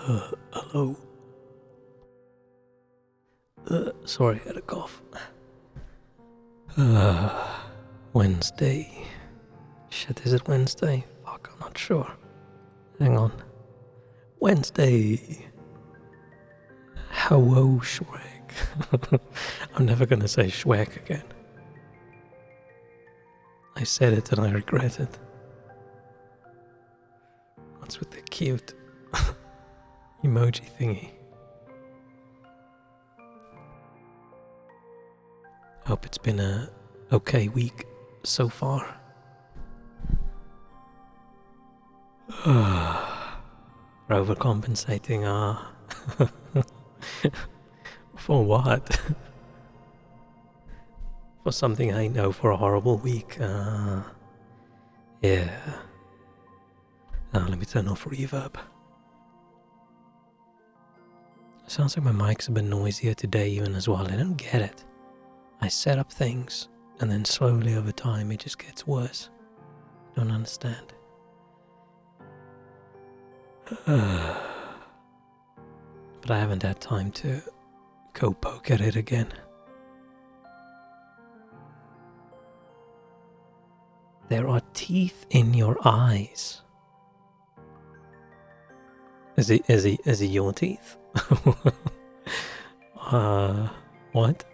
Hello. Sorry, I had a cough. Wednesday. Shit, is it Wednesday? Fuck, I'm not sure. Hang on. Wednesday. Hello, Shrek. I'm never gonna say Shrek again. I said it and I regret it. What's with the cute emoji thingy? Hope it's been a okay week so far. Overcompensating, for what? For something I know for a horrible week. Yeah. Let me turn off reverb. Sounds like my mic's a bit noisier today even as well. I don't get it. I set up things and then slowly over time it just gets worse. Don't understand. But I haven't had time to go poke at it again. There are teeth in your eyes. Is it your teeth? What?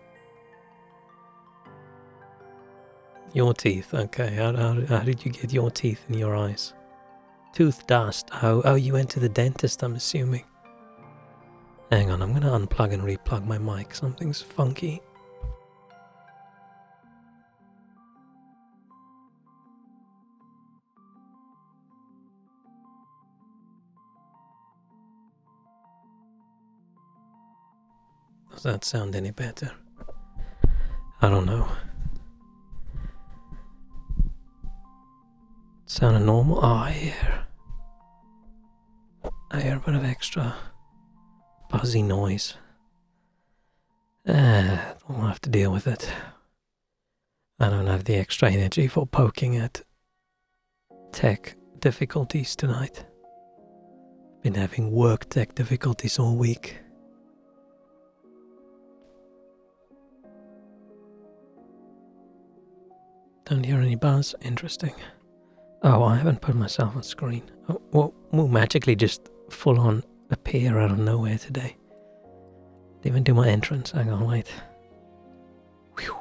Your teeth, okay. How did you get your teeth in your eyes? Tooth dust. Oh, you went to the dentist, I'm assuming. Hang on, I'm gonna unplug and replug my mic. Something's funky. Does that sound any better? I don't know. Sounded normal? Oh, I hear a bit of extra buzzy noise. We'll have to deal with it. I don't have the extra energy for poking at tech difficulties tonight. Been having work tech difficulties all week. Don't hear any buzz. Interesting. Oh, I haven't put myself on screen. Oh, well, we'll magically just full on appear out of nowhere today. Didn't even do my entrance. Hang on, wait. Whew.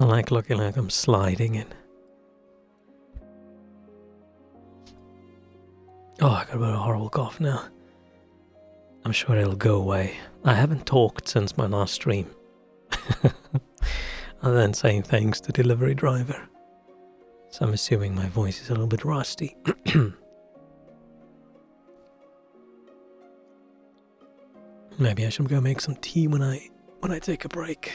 I like looking like I'm sliding in. Oh, I got a bit of a horrible cough now. I'm sure it'll go away. I haven't talked since my last stream. Other than saying thanks to delivery driver. So I'm assuming my voice is a little bit rusty. Maybe I should go make some tea when I take a break.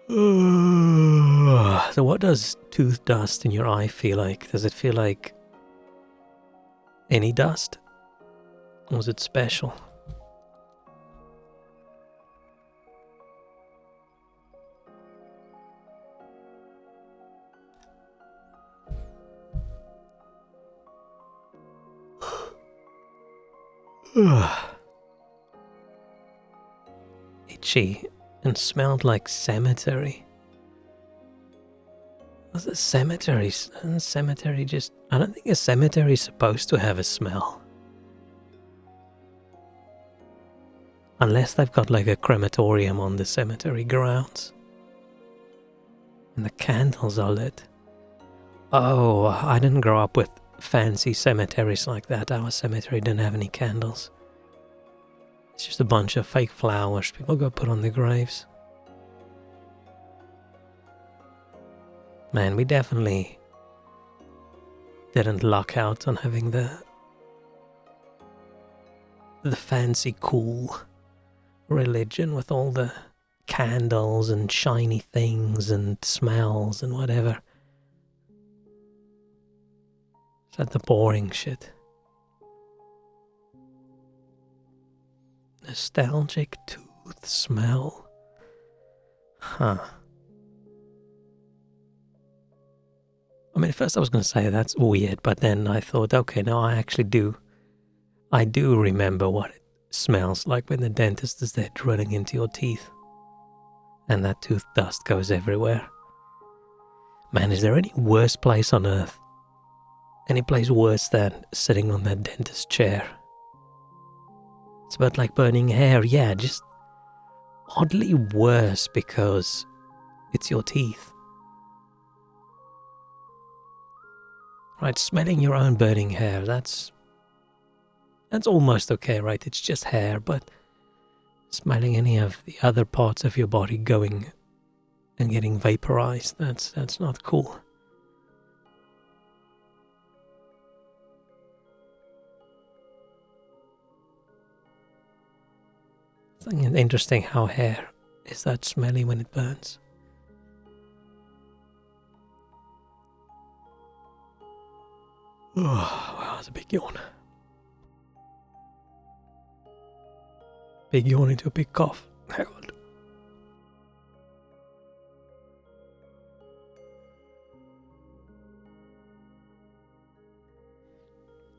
So what does tooth dust in your eye feel like? Does it feel like any dust? Or is it special? Itchy and smelled like cemetery. Was a cemetery? Cemetery just... I don't think a cemetery is supposed to have a smell. Unless they've got like a crematorium on the cemetery grounds. And the candles are lit. Oh, I didn't grow up with fancy cemeteries like that. Our cemetery didn't have any candles. It's just a bunch of fake flowers people go put on their graves. Man, we definitely didn't luck out on having the fancy cool religion with all the candles and shiny things and smells and whatever. Is that the boring shit? Nostalgic tooth smell. Huh. mean, at first I was going to say that's weird, but then I thought, okay, no, I actually do. I do remember what it smells like when the dentist is there drilling into your teeth. And that tooth dust goes everywhere. Man, is there any worse place on earth? Any place worse than sitting on that dentist chair? It's about like burning hair, yeah, just oddly worse because it's your teeth. Right, smelling your own burning hair, that's almost okay, right? It's just hair, but smelling any of the other parts of your body going and getting vaporized, that's not cool. I think it's interesting how hair is that smelly when it burns. Oh, wow, that's a big yawn. Big yawn into a big cough. Hang on.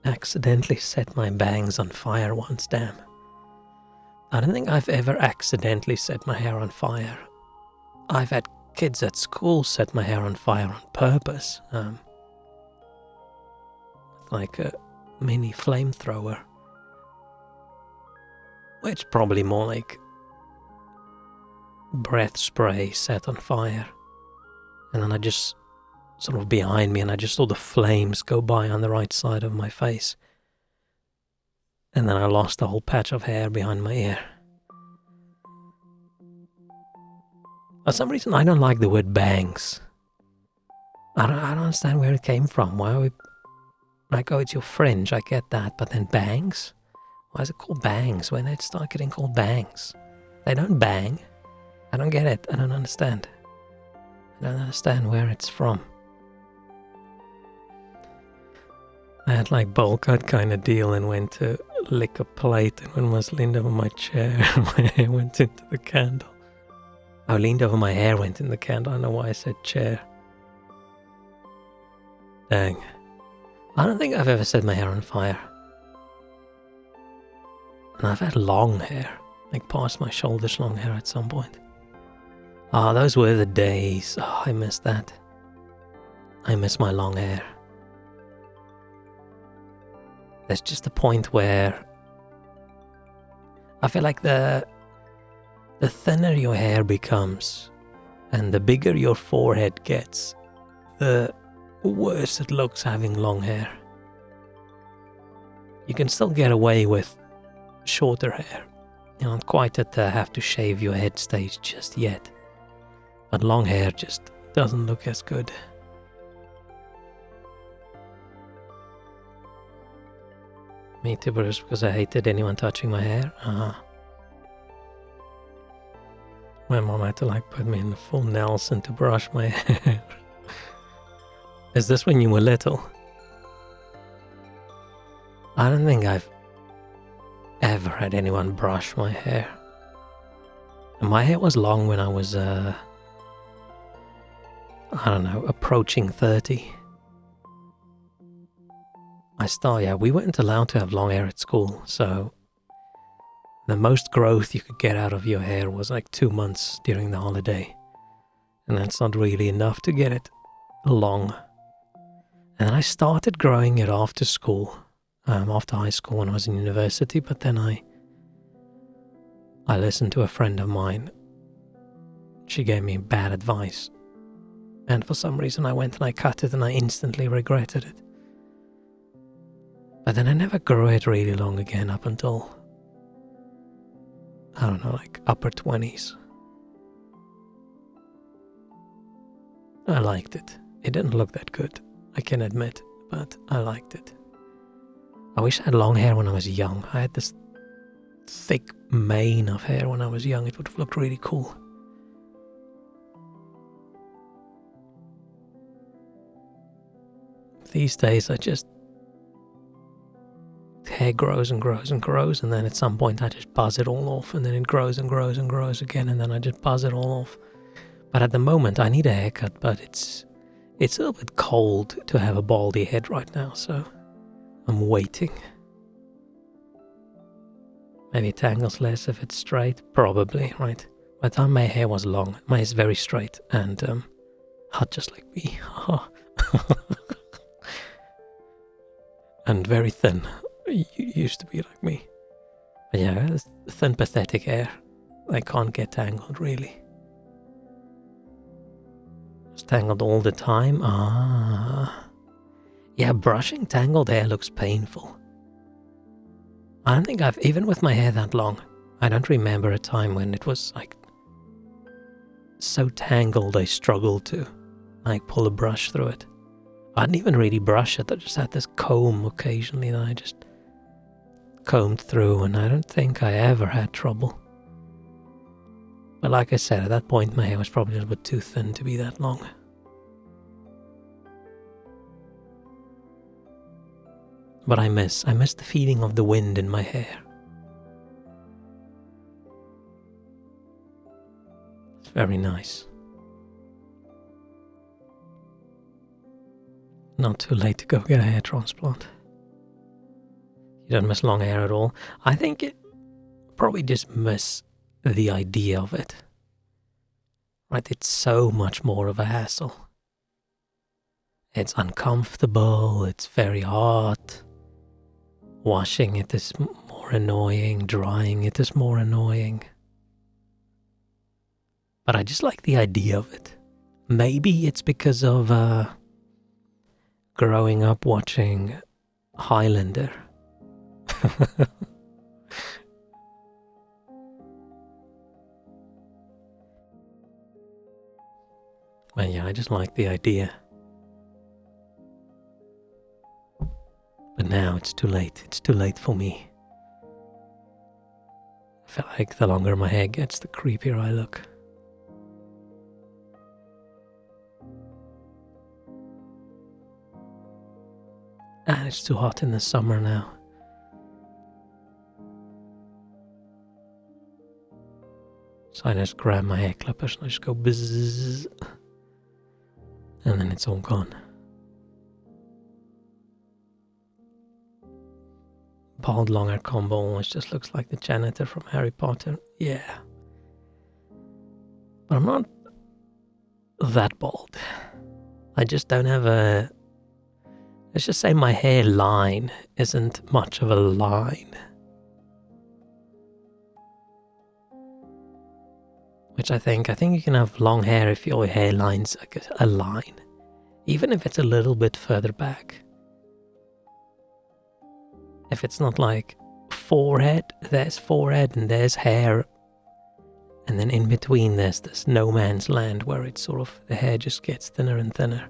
Accidentally set my bangs on fire once, damn. I don't think I've ever accidentally set my hair on fire. I've had kids at school set my hair on fire on purpose. Like a mini flamethrower. It's probably more like breath spray set on fire. And then I just sort of behind me and I just saw the flames go by on the right side of my face. And then I lost a whole patch of hair behind my ear. For some reason I don't like the word bangs. I don't understand where it came from. Why are we... Like, oh, it's your fringe, I get that, but then bangs? Why is it called bangs when they start getting called bangs? They don't bang. I don't get it. I don't understand. I don't understand where it's from. I had like bowl cut kind of deal and went to lick a plate, and when I was leaned over my chair, my hair went into the candle. I leaned over my hair, went in the candle. I don't know why I said chair. Dang. I don't think I've ever set my hair on fire. And I've had long hair, like past my shoulders long hair at some point. Ah, those were the days. Oh, I miss that. I miss my long hair. There's just a point where I feel like the thinner your hair becomes and the bigger your forehead gets, the worse it looks having long hair. You can still get away with shorter hair. You're not quite at the have to shave your head stage just yet. But long hair just doesn't look as good. Me too, Bruce, because I hated anyone touching my hair. My mom had to like put me in the full Nelson to brush my hair. Is this when you were little? I don't think I've ever had anyone brush my hair. And my hair was long when I was, I don't know, approaching 30. We weren't allowed to have long hair at school, so the most growth you could get out of your hair was like 2 months during the holiday. And that's not really enough to get it long. And then I started growing it after school, after high school when I was in university, but then I listened to a friend of mine. She gave me bad advice. And for some reason I went and I cut it and I instantly regretted it. But then I never grew it really long again up until, I don't know, like upper 20s. I liked it. It didn't look that good, I can admit, but I liked it. I wish I had long hair when I was young. I had this thick mane of hair when I was young. It would have looked really cool. These days hair grows and grows and grows, and then at some point I just buzz it all off, and then it grows and grows and grows again, and then I just buzz it all off. But at the moment I need a haircut, but it's It's a little bit cold to have a baldy head right now, so I'm waiting. Maybe it tangles less if it's straight. Probably, right? By the time my hair was long, mine is very straight and hot just like me. And very thin. You used to be like me. But yeah, it's thin, pathetic hair. I can't get tangled, really. It's tangled all the time. Yeah, brushing tangled hair looks painful. I don't think even with my hair that long, I don't remember a time when it was like so tangled I struggled to like pull a brush through it. I didn't even really brush it, I just had this comb occasionally that I just combed through, and I don't think I ever had trouble. But like I said, at that point my hair was probably a little bit too thin to be that long. But I miss the feeling of the wind in my hair. It's very nice. Not too late to go get a hair transplant. You don't miss long hair at all. I think you probably just miss the idea of it. Right, it's so much more of a hassle. It's uncomfortable, it's very hot. Washing it is more annoying, drying it is more annoying. But I just like the idea of it. Maybe it's because of growing up watching Highlander. But yeah, I just like the idea. But now it's too late. It's too late for me. I feel like the longer my hair gets, the creepier I look. And it's too hot in the summer now. So I just grab my hair clippers and I just go bzzz. And then it's all gone. Bald long hair combo almost just looks like the janitor from Harry Potter. Yeah. But I'm not that bald. I just don't have a... Let's just say my hairline isn't much of a line. Which I think you can have long hair if your hairline's like a line. Even if it's a little bit further back. If it's not like forehead, there's forehead and there's hair. And then in between there's this no man's land where it's sort of, the hair just gets thinner and thinner.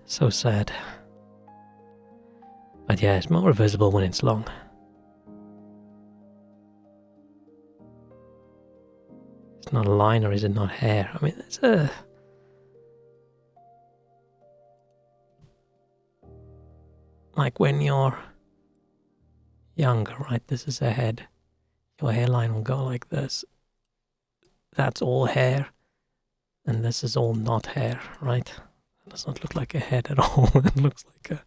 So sad. But yeah, it's more visible when it's long. It's not a line, or is it not hair? I mean, it's a... Like when you're younger, right? This is a head. Your hairline will go like this. That's all hair. And this is all not hair, right? It does not look like a head at all. It looks like a...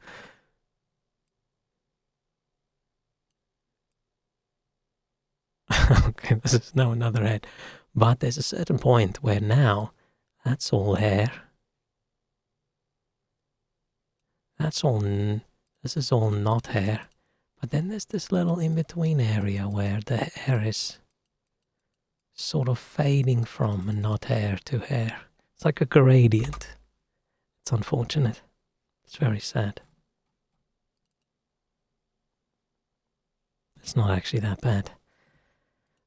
Okay, this is now another head. But there's a certain point where now that's all hair. That's all... This is all not hair. But then there's this little in-between area where the hair is sort of fading from not hair to hair. It's like a gradient. It's unfortunate. It's very sad. It's not actually that bad.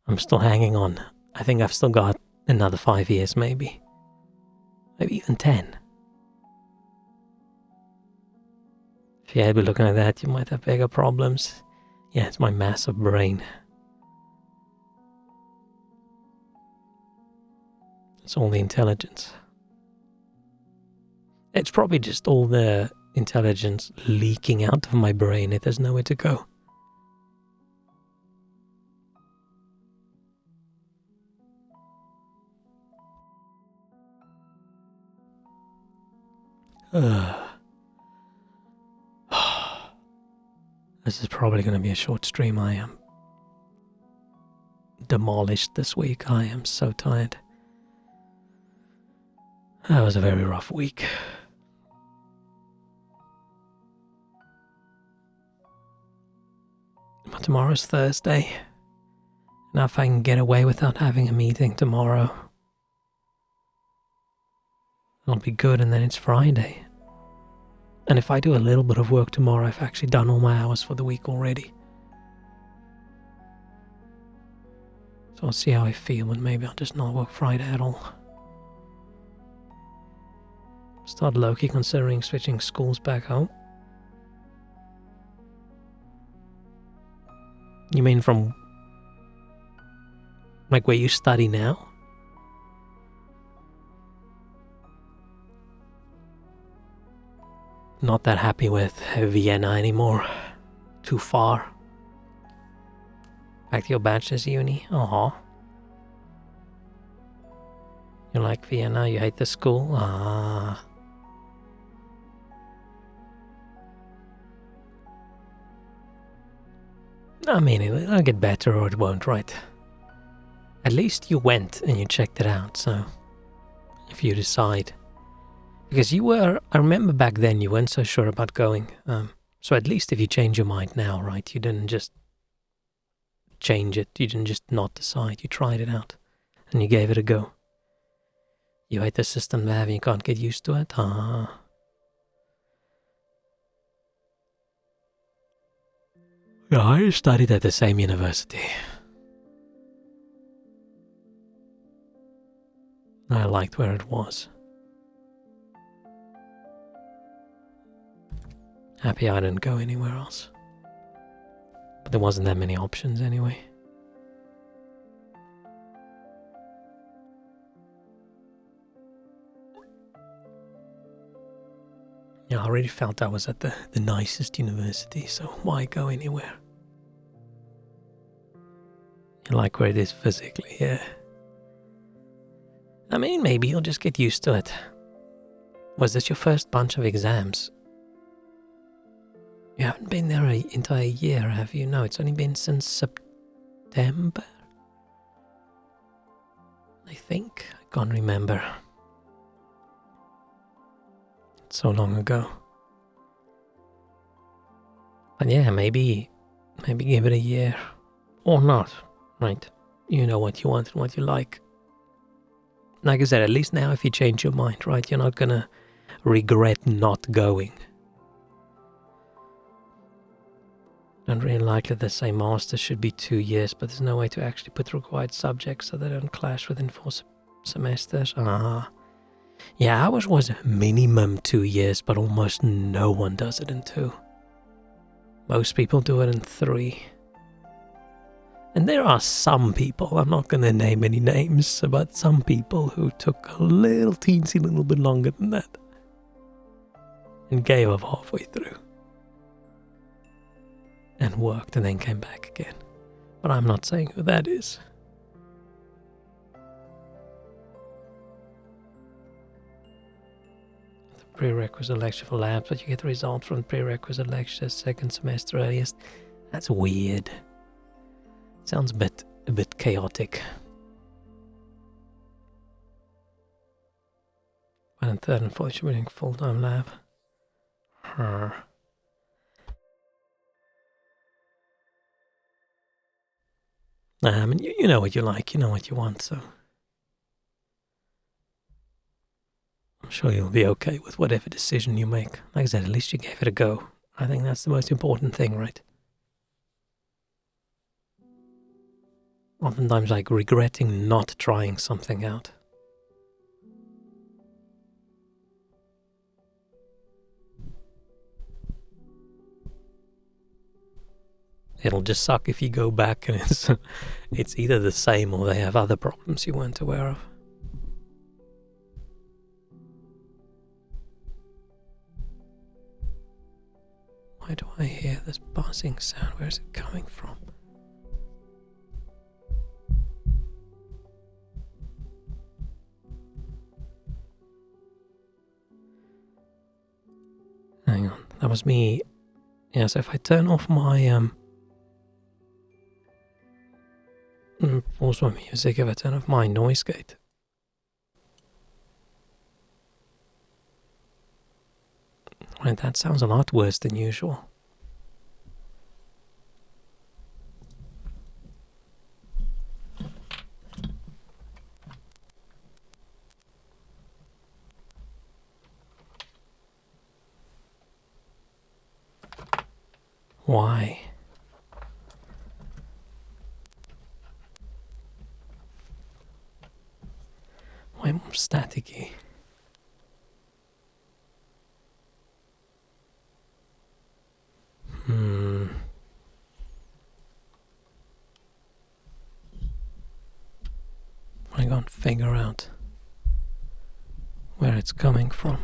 I'm still hanging on. I think I've still got another 5 years maybe. Maybe even 10. If you had been looking at that, you might have bigger problems. Yeah, it's my massive brain. It's all the intelligence. It's probably just all the intelligence leaking out of my brain. It has nowhere to go. This is probably going to be a short stream. I am demolished this week. I am so tired. That was a very rough week. But tomorrow's Thursday. Now if I can get away without having a meeting tomorrow, it'll be good, and then it's Friday. And if I do a little bit of work tomorrow, I've actually done all my hours for the week already. So I'll see how I feel, and maybe I'll just not work Friday at all. Start low-key considering switching schools back home. You mean from, like, where you study now? Not that happy with Vienna anymore. Too far. Back to your bachelor's uni? Aw. You like Vienna? You hate the school? Ah. I mean, it'll get better or it won't, right? At least you went and you checked it out, so if you decide. Because you were, I remember back then you weren't so sure about going. So at least if you change your mind now, right? You didn't just change it. You didn't just not decide. You tried it out and you gave it a go. You hate the system there and you can't get used to it? Ah. Yeah, I studied at the same university. I liked where it was. Happy I didn't go anywhere else. But there wasn't that many options anyway. Yeah, I already felt I was at the nicest university, so why go anywhere? You like where it is physically, yeah. I mean, maybe you'll just get used to it. Was this your first bunch of exams? You haven't been there an entire year, have you? No, it's only been since September. I think. I can't remember. It's so long ago. But yeah, maybe give it a year. Or not, right? You know what you want and what you like. Like I said, at least now if you change your mind, right? You're not gonna regret not going. Don't really like that they say masters should be 2 years, but there's no way to actually put required subjects so they don't clash within 4 semesters. Yeah, ours was minimum 2 years, but almost no one does it in 2. Most people do it in 3. And there are some people, I'm not going to name any names, but some people who took a little teensy little bit longer than that. And gave up halfway through. And worked and then came back again. But I'm not saying who that is. The prerequisite lecture for labs, but you get the result from prerequisite lecture 2nd semester earliest. That's weird. Sounds a bit chaotic. But in 3rd and 4th you're doing full-time lab. I mean, you know what you like, you know what you want, so I'm sure you'll be okay with whatever decision you make. Like I said, at least you gave it a go. I think that's the most important thing, right? Oftentimes, like regretting not trying something out. It'll just suck if you go back and it's either the same or they have other problems you weren't aware of. Why do I hear this buzzing sound? Where is it coming from? That was me. Yeah, so if I turn off my pause my music, if I turn off my noise gate. Right, that sounds a lot worse than usual. Why? Why am I staticky? I can't figure out where it's coming from.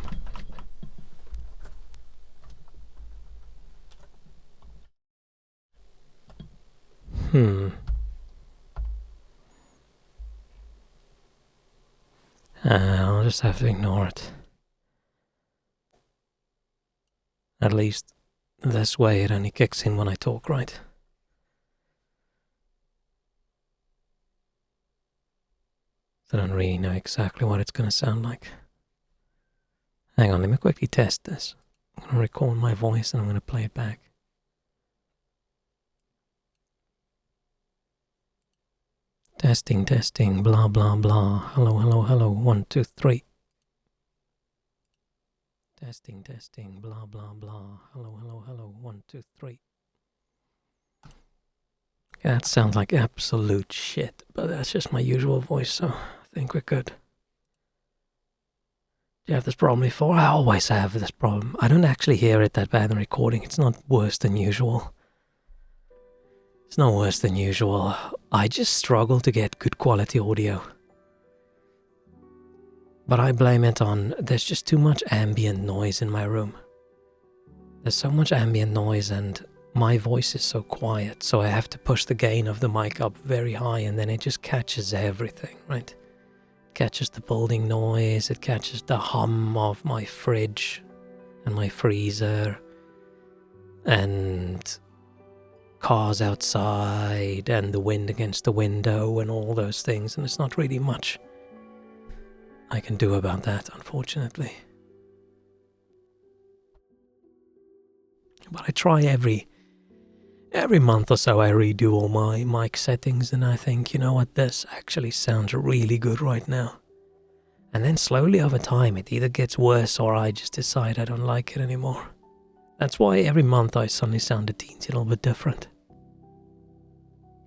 I'll just have to ignore it. At least this way it only kicks in when I talk, right? I don't really know exactly what it's going to sound like. Hang on, let me quickly test this. I'm going to record my voice and I'm going to play it back. Testing, testing, blah, blah, blah. Hello, hello, hello. 1, 2, 3. Testing, testing, blah, blah, blah. Hello, hello, hello. 1, 2, 3. That sounds like absolute shit, but that's just my usual voice, so I think we're good. Do you have this problem before? I always have this problem. I don't actually hear it that bad in recording. It's not worse than usual. It's not worse than usual. I just struggle to get good quality audio. But I blame it on there's just too much ambient noise in my room. There's so much ambient noise and my voice is so quiet, so I have to push the gain of the mic up very high and then it just catches everything, right? It catches the building noise, it catches the hum of my fridge and my freezer and cars outside and the wind against the window and all those things, and it's not really much I can do about that, unfortunately. But I try every month or so I redo all my mic settings and I think, you know what, this actually sounds really good right now. And then slowly over time it either gets worse or I just decide I don't like it anymore. That's why every month I suddenly sound a teensy little bit different.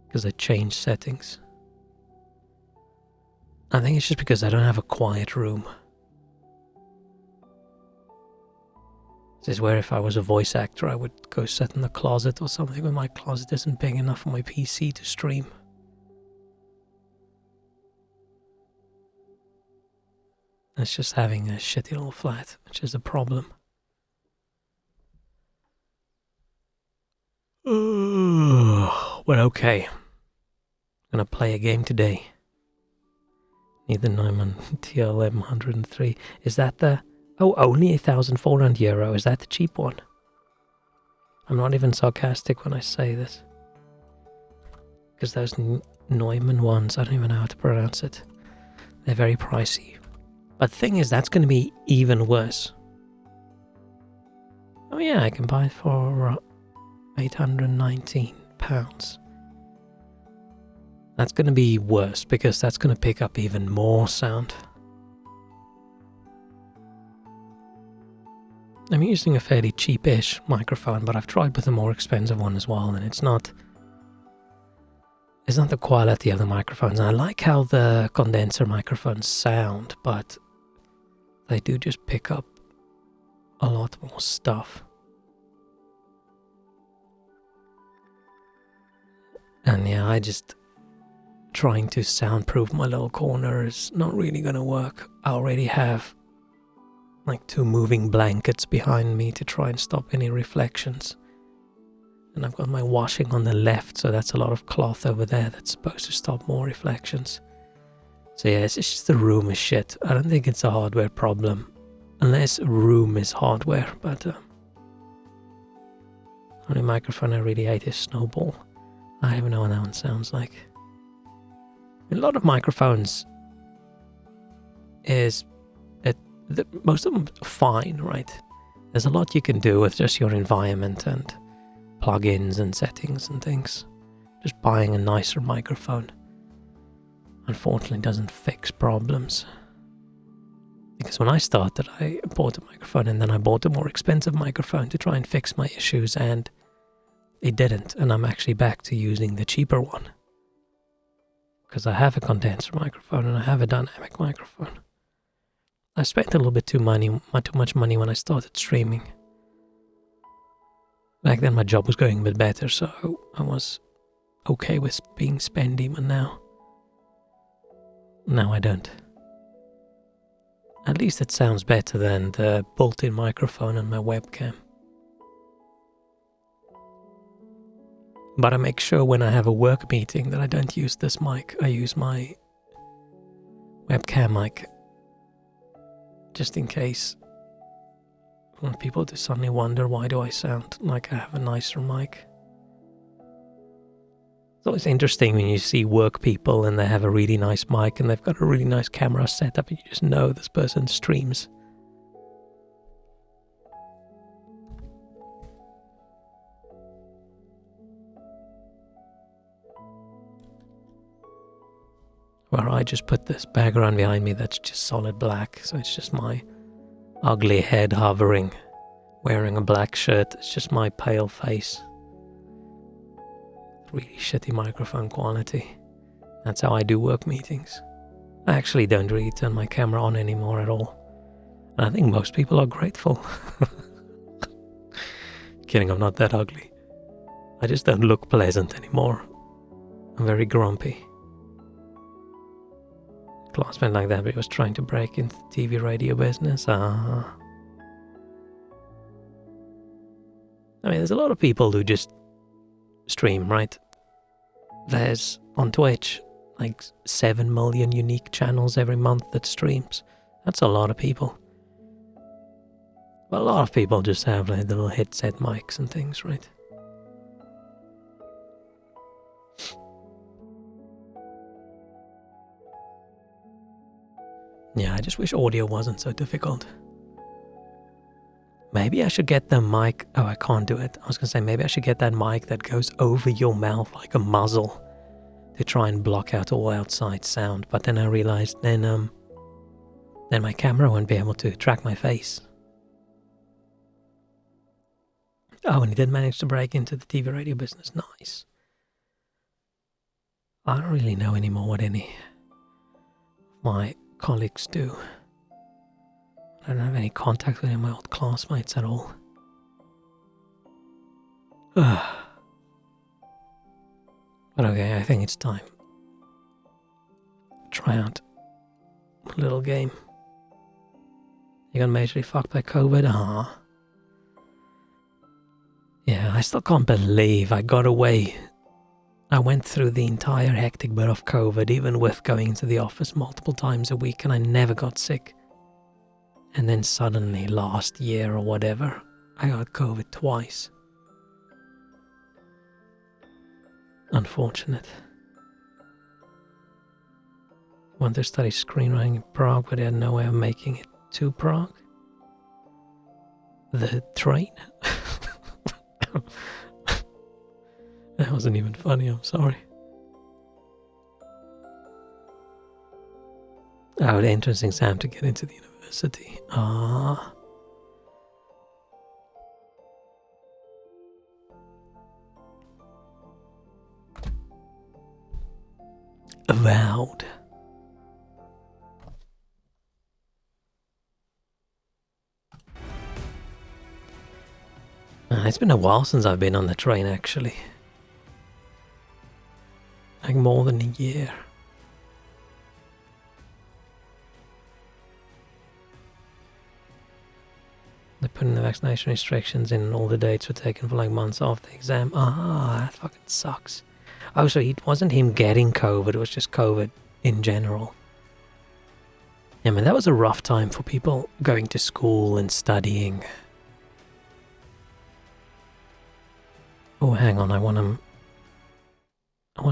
Because I change settings. I think it's just because I don't have a quiet room. This is where if I was a voice actor I would go sit in the closet or something, but my closet isn't big enough for my PC to stream. It's just having a shitty little flat, which is a problem. Well, okay. I'm gonna play a game today. Need the Neumann TL1103. Is that the... Oh, only €1,400. Is that the cheap one? I'm not even sarcastic when I say this. Because those Neumann ones, I don't even know how to pronounce it. They're very pricey. But the thing is, that's going to be even worse. Oh yeah, I can buy it for £819. That's going to be worse because that's going to pick up even more sound. I'm using a fairly cheap-ish microphone, but I've tried with a more expensive one as well, and it's not the quality of the microphones. And I like how the condenser microphones sound, but they do just pick up a lot more stuff. And yeah, I just... trying to soundproof my little corner is not really gonna work. I already have like 2 moving blankets behind me to try and stop any reflections. And I've got my washing on the left, so that's a lot of cloth over there that's supposed to stop more reflections. So yeah, it's just the room is shit. I don't think it's a hardware problem. Unless room is hardware, but Only microphone I really hate is Snowball. I don't even know what that one sounds like. A lot of microphones most of them are fine, right? There's a lot you can do with just your environment and plugins and settings and things. Just buying a nicer microphone, unfortunately, doesn't fix problems. Because when I started, I bought a microphone and then I bought a more expensive microphone to try and fix my issues, and it didn't. And I'm actually back to using the cheaper one. Because I have a condenser microphone and I have a dynamic microphone. I spent a little bit too much money when I started streaming. Back then my job was going a bit better, so I was okay with being spendy, but now I don't. At least it sounds better than the built-in microphone on my webcam. But I make sure when I have a work meeting that I don't use this mic. I use my webcam mic. Just in case. I want people to suddenly wonder, why do I sound like I have a nicer mic? It's always interesting when you see work people and they have a really nice mic and they've got a really nice camera setup and you just know this person streams. Where I just put this background behind me that's just solid black, so it's just my ugly head hovering, wearing a black shirt. It's just my pale face. Really shitty microphone quality. That's how I do work meetings. I actually don't really turn my camera on anymore at all. And I think most people are grateful. Kidding, I'm not that ugly. I just don't look pleasant anymore. I'm very grumpy. Classmate like that, but he was trying to break into the TV radio business. I mean, there's a lot of people who just stream, right? There's on Twitch like 7 million unique channels every month that streams. That's a lot of people. But a lot of people just have like little headset mics and things, right? Yeah, I just wish audio wasn't so difficult. Maybe I should get the mic. Oh, I can't do it. I was going to say maybe I should get that mic that goes over your mouth like a muzzle to try and block out all outside sound. But then I realized then my camera won't be able to track my face. Oh, and he did manage to break into the TV radio business. Nice. I don't really know anymore what any of my colleagues do. I don't have any contact with any of my old classmates at all. But okay, I think it's time. Try out a little game. You got majorly fucked by COVID? Yeah, I still can't believe I got away. I went through the entire hectic bit of COVID, even with going into the office multiple times a week, and I never got sick. And then suddenly, last year or whatever, I got COVID twice. Unfortunate. Want to study screenwriting in Prague, but they had no way of making it to Prague. The train? That wasn't even funny, I'm sorry. Oh, the entrance exam to get into the university. Avowed. It's been a while since I've been on the train, actually. Like more than a year. They put in the vaccination restrictions in and all the dates were taken for like months after the exam. That fucking sucks. Oh, so it wasn't him getting COVID, it was just COVID in general. Yeah, man, that was a rough time for people going to school and studying. Oh, hang on, I wanna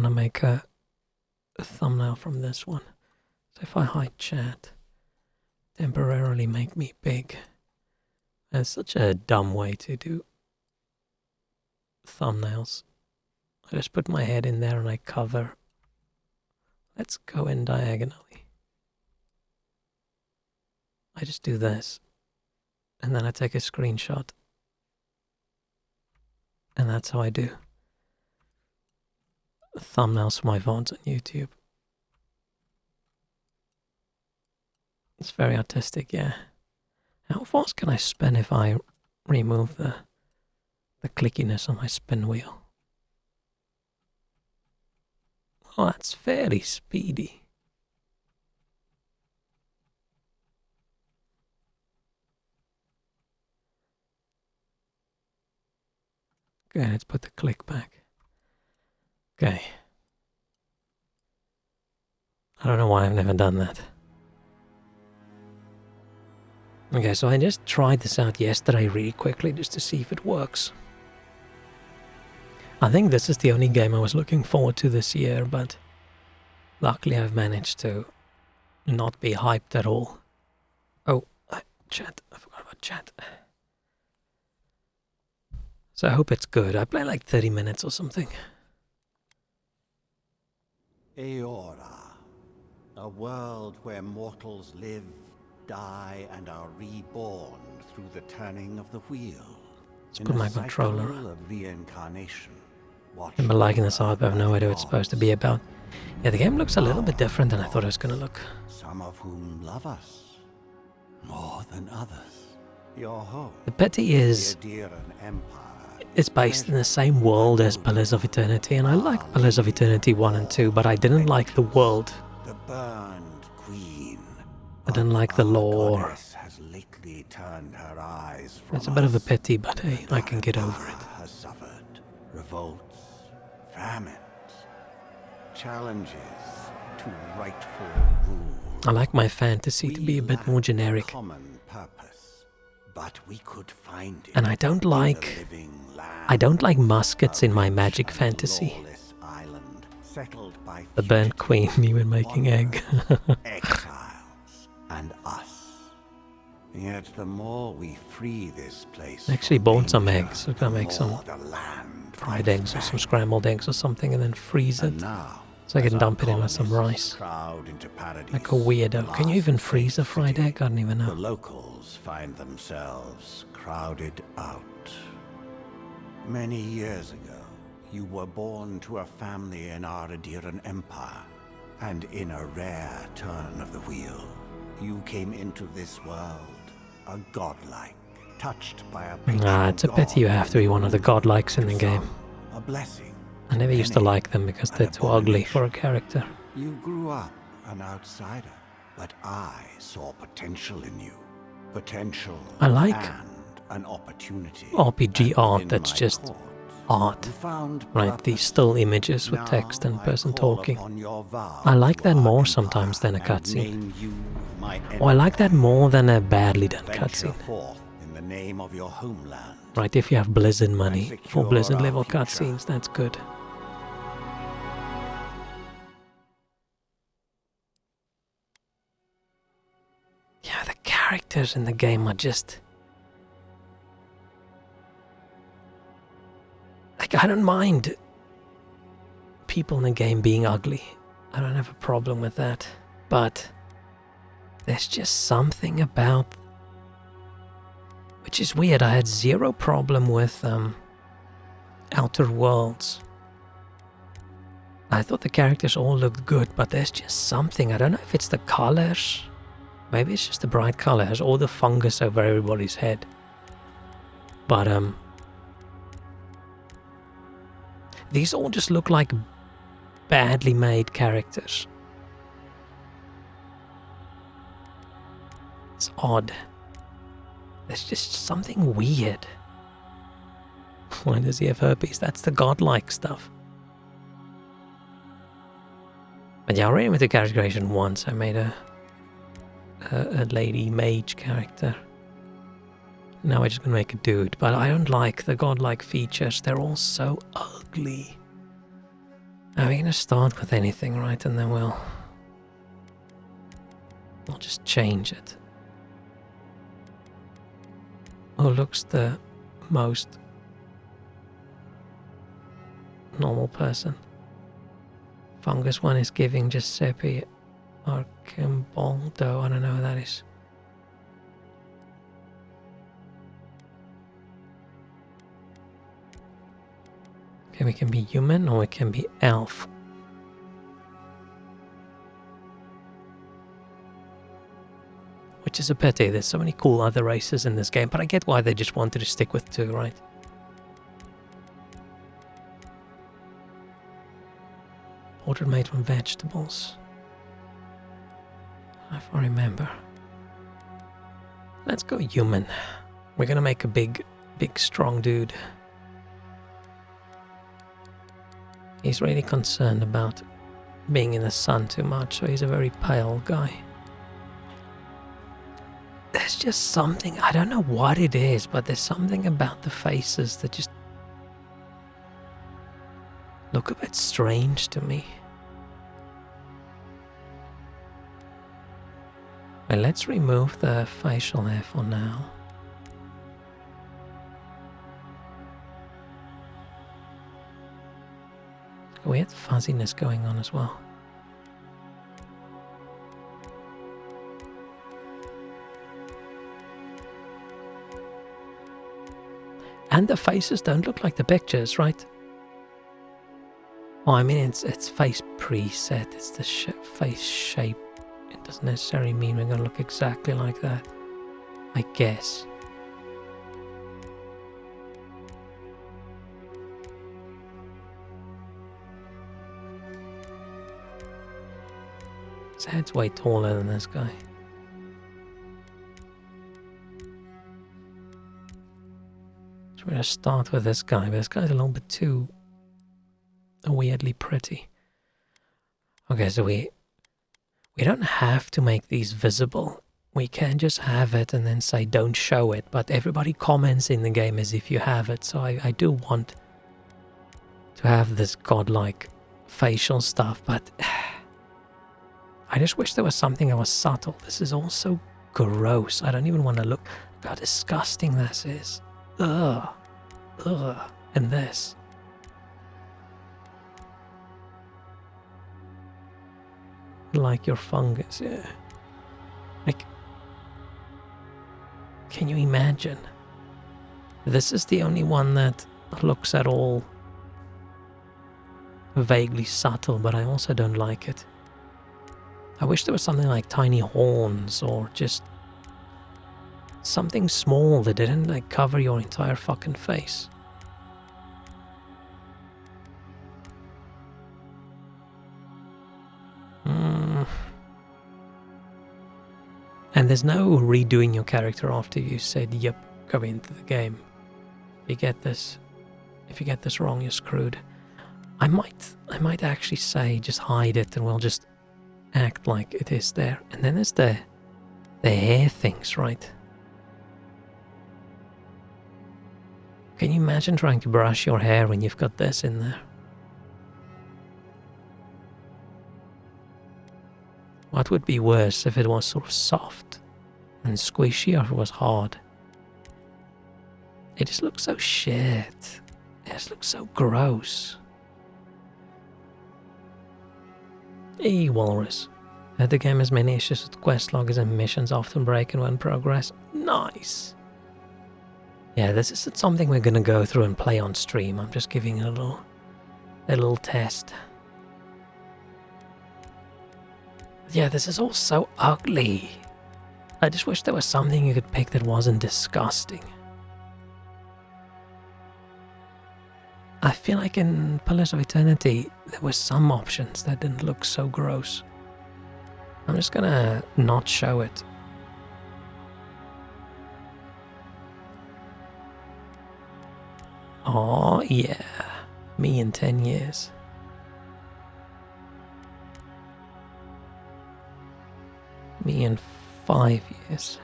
make a thumbnail from this one. So if I hide chat, temporarily make me big. That's such a dumb way to do thumbnails. I just put my head in there and I cover. Let's go in diagonally. I just do this. And then I take a screenshot. And that's how I do thumbnails for my VODs on YouTube. It's very artistic, yeah. How fast can I spin if I remove the clickiness on my spin wheel? Oh, that's fairly speedy. Okay, let's put the click back. Okay. I don't know why I've never done that. Okay, so I just tried this out yesterday really quickly just to see if it works. I think this is the only game I was looking forward to this year, but luckily I've managed to not be hyped at all. Oh, chat. I forgot about chat. So I hope it's good. I play like 30 minutes or something. Eora, a world where mortals live, die, and are reborn through the turning of the wheel. Let's put my controller. Of reincarnation. I remember liking this art, but I have no idea what it's supposed to be about. Yeah, the game looks a little bit different than I thought it was going to look. Some of whom love us more than others. Your home. The pity is, it's based in the same world as Pillars of Eternity, and I like Pillars of Eternity 1 and 2, but I didn't like the world. The burned queen. I didn't like the lore. Has lately turned her eyes from It's a bit of a pity, but hey, I can get over it. Has suffered revolts, famines, challenges to rightful rule. I like my fantasy to be a bit more generic. Common purpose, but we could find it. And I don't like muskets in my magic fantasy. Island, settled by The burnt queen, me when making egg. exiles and us. Yet the more we free this place, I actually bought some eggs. I'm gonna make the some more the land fried eggs or some scrambled eggs or something and then freeze it. And now, So I can as dump our it in with some rice. colonists crowd into paradise, Like a weirdo. Can you even freeze a fried egg? I don't even the know. locals find themselves crowded out. Many years ago, you were born to a family in our Adiran Empire, and in a rare turn of the wheel, you came into this world a godlike, touched by a Ah, it's a pity you have to be one of the godlikes in the game. a blessing. I never used to like them because they're too ugly for a character. You grew up an outsider, but I saw potential in you. Potential I like and an opportunity. RPG And art in that's my just court, art, you found right? These purpose. still images with Now text and I person call talking. upon your vow I like to that our more empire sometimes than a and cutscene. name you my Oh, I like that enemy. more than a badly done Venture cutscene. forth in the name of your homeland. Right, if you have Blizzard money for secure Blizzard our level future. cutscenes, that's good. Yeah, the characters in the game are just... Like, I don't mind people in the game being ugly. I don't have a problem with that. But there's just something about... Which is weird. I had zero problem with Outer Worlds. I thought the characters all looked good, but there's just something. I don't know if it's the colors. Maybe it's just the bright colors or the fungus over everybody's head. But these all just look like badly made characters. It's odd. There's just something weird. Why does he have herpes? That's the godlike stuff. But yeah, I already went to character creation once. I made a lady mage character. Now we're just gonna make a dude, but I don't like the godlike features. They're all so ugly. Now we're gonna start with anything, right? And then we'll just change it. Who looks the most normal person? Fungus one is giving Giuseppe Archimboldo. I don't know who that is. Okay, we can be human or we can be elf. Which is a pity. There's so many cool other races in this game, but I get why they just wanted to stick with 2, right? Portrait made from vegetables. If I remember. Let's go human. We're gonna make a big, strong dude. He's really concerned about being in the sun too much, so he's a very pale guy. There's just something, I don't know what it is, but there's something about the faces that just look a bit strange to me. Well, let's remove the facial hair for now. Weird fuzziness going on as well. And the faces don't look like the pictures, right? Oh, I mean, it's face preset. It's the face shape. It doesn't necessarily mean we're going to look exactly like that, I guess. His head's way taller than this guy. So we're going to start with this guy, but this guy's a little bit too weirdly pretty. Okay, so we don't have to make these visible. We can just have it and then say don't show it, but everybody comments in the game as if you have it, so I do want to have this godlike facial stuff, but I just wish there was something that was subtle. This is all so gross. I don't even want to look how disgusting this is. Ugh. Ugh. And this. Like your fungus, yeah. Like, can you imagine? This is the only one that looks at all vaguely subtle, but I also don't like it. I wish there was something like tiny horns or just something small that didn't like cover your entire fucking face. And there's no redoing your character after you said, yep, go into the game. If you get this wrong, you're screwed. I might actually say just hide it and we'll just act like it is there. And then there's the hair things, right? Can you imagine trying to brush your hair when you've got this in there? What would be worse if it was sort of soft and squishy, or if it was hard? It just looks so shit. It just looks so gross. Hey, Walrus. The game has many issues with quest loggers and missions often break in one progress. Nice. Yeah, this isn't something we're gonna go through and play on stream. I'm just giving it a little test. Yeah, this is all so ugly. I just wish there was something you could pick that wasn't disgusting. I feel like in Pillars of Eternity, there were some options that didn't look so gross. I'm just gonna not show it. Oh yeah, me in 10 years. Me in 5 years.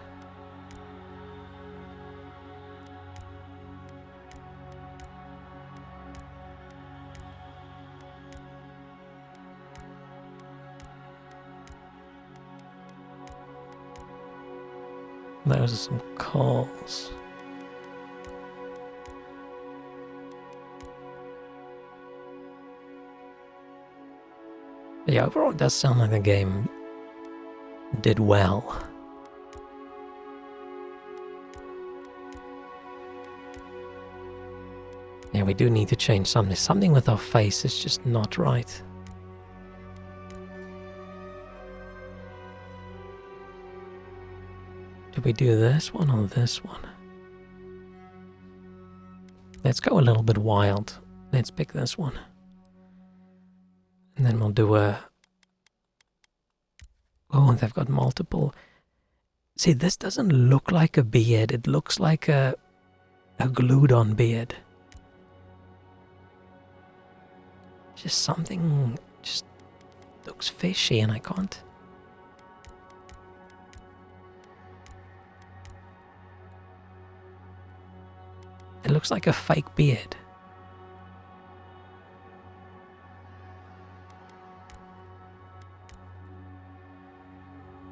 Those are some calls. Yeah, overall it does sound like the game did well. Yeah, we do need to change something. Something with our face is just not right. Do we do this one or this one? Let's go a little bit wild. Let's pick this one. And then we'll do a... Oh, they've got multiple... See, this doesn't look like a beard. It looks like a glued-on beard. Just something just looks fishy and I can't... It looks like a fake beard.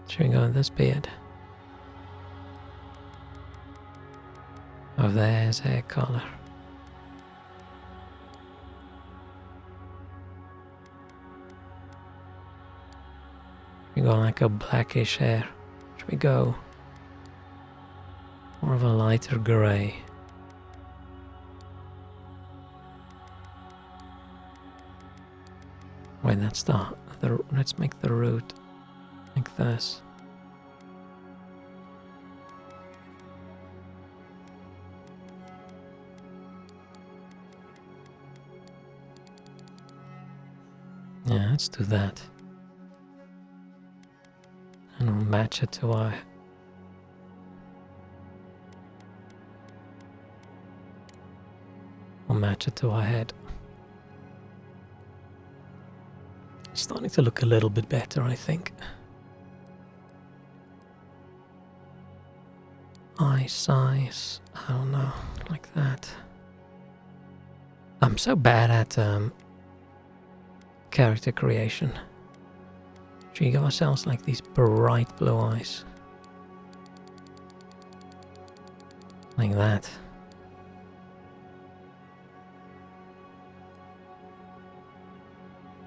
Should we go with this beard? Oh, there's hair color. We go like a blackish hair. Should we go more of a lighter grey? Wait, that's the let's make the root like this. Yeah, let's do that. And we'll match it to our... We'll match it to our head. It's starting to look a little bit better, I think. Eye size, I don't know, like that. I'm so bad at character creation. Should we give ourselves like these bright blue eyes? Like that.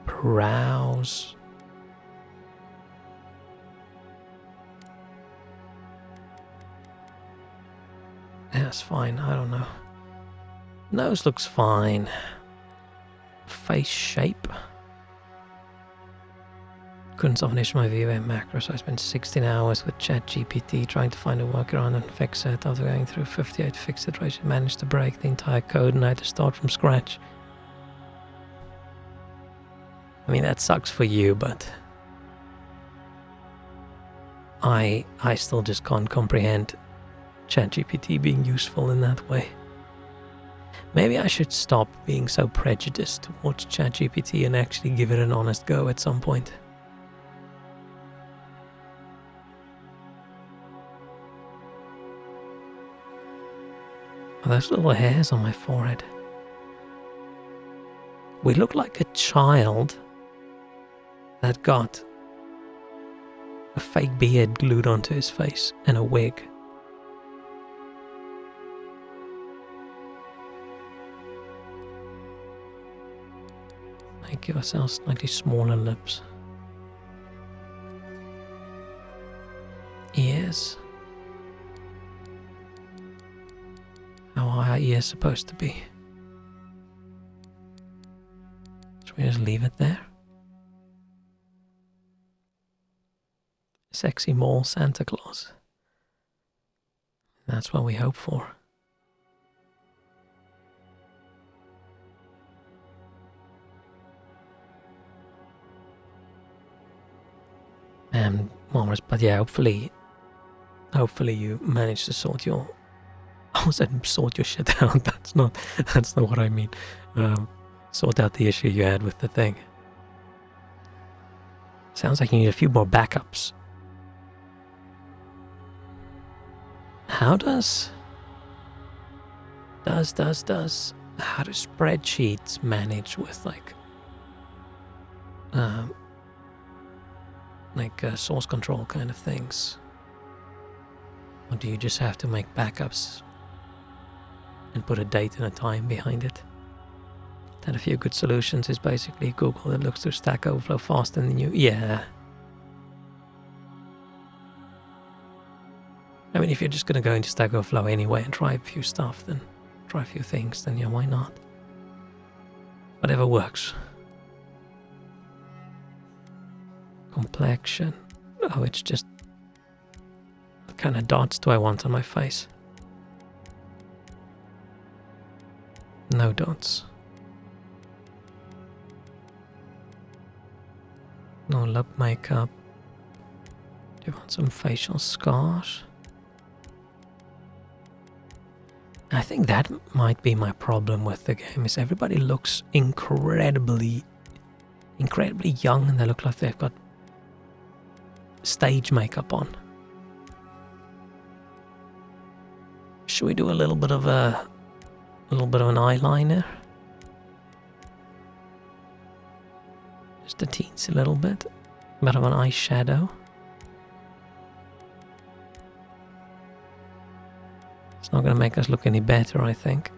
Brows. That's fine, I don't know. Nose looks fine. Face shape. Couldn't finish my VUM macro, so I spent 16 hours with ChatGPT trying to find a workaround and fix it. After going through 58 fix iterations, managed to break the entire code and I had to start from scratch. I mean, that sucks for you, but I still just can't comprehend ChatGPT being useful in that way. Maybe I should stop being so prejudiced towards ChatGPT and actually give it an honest go at some point. Oh, those little hairs on my forehead. We look like a child that got a fake beard glued onto his face and a wig. Give ourselves slightly smaller lips. Ears. How are our ears supposed to be? Should we just leave it there? Sexy mall Santa Claus. That's what we hope for. Morris, but yeah, hopefully you manage to sort your... I said sort your shit out. That's not what I mean. Sort out the issue you had with the thing. Sounds like you need a few more backups. How does... How do spreadsheets manage with like source control kind of things? Or do you just have to make backups and put a date and a time behind it? That a few good solutions is basically Google that looks to Stack Overflow faster than you. Yeah. I mean, if you're just going to go into Stack Overflow anyway and try a few stuff, then try a few things, then yeah, why not? Whatever works. Complexion. Oh, it's just... What kind of dots do I want on my face? No dots. No lip makeup. Do you want some facial scars? I think that might be my problem with the game, is everybody looks incredibly young, and they look like they've got stage makeup on. Should we do a little bit of an eyeliner? Just a teensy little bit. A bit of an eyeshadow. It's not going to make us look any better, I think.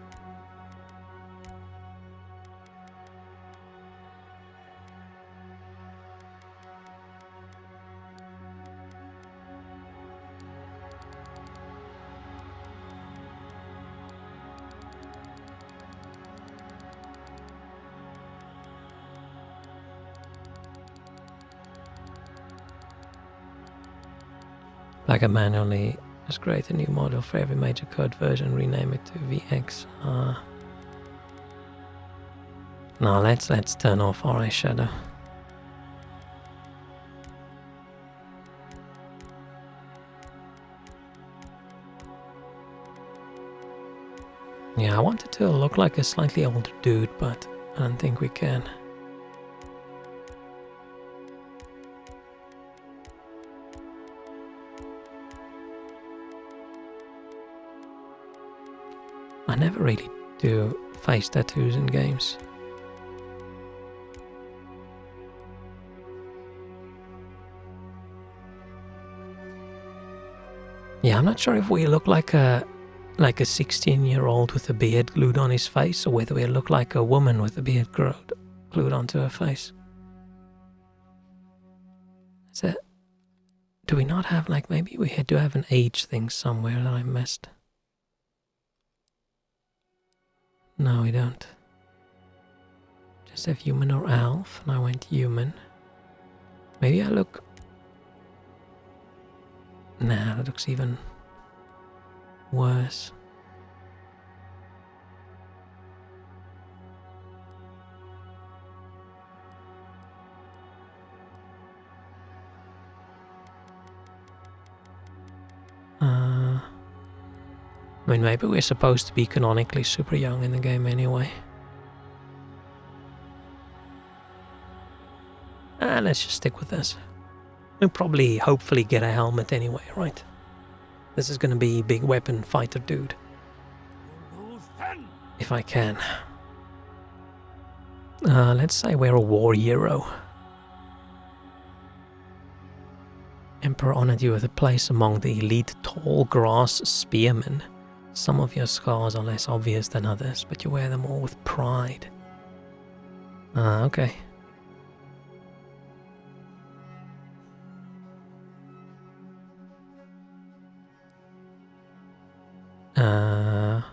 Like a manually just create a new model for every major code version, rename it to VX. Now let's turn off our eyeshadow. Yeah, I wanted to look like a slightly older dude, but I don't think we can. I never really do face tattoos in games. Yeah, I'm not sure if we look like a 16-year-old with a beard glued on his face, or whether we look like a woman with a beard glued onto her face. So, do we not have, like, maybe we do have an age thing somewhere that I missed? No, we don't. Just have human or elf, and I went human. Maybe I look... Nah, that looks even worse. I mean, maybe we're supposed to be canonically super young in the game anyway. Let's just stick with this. We'll probably, hopefully, get a helmet anyway, right? This is gonna be big weapon fighter dude. If I can. Let's say we're a war hero. Emperor honored you with a place among the elite tall grass spearmen. Some of your scars are less obvious than others, but you wear them all with pride. Okay. I'm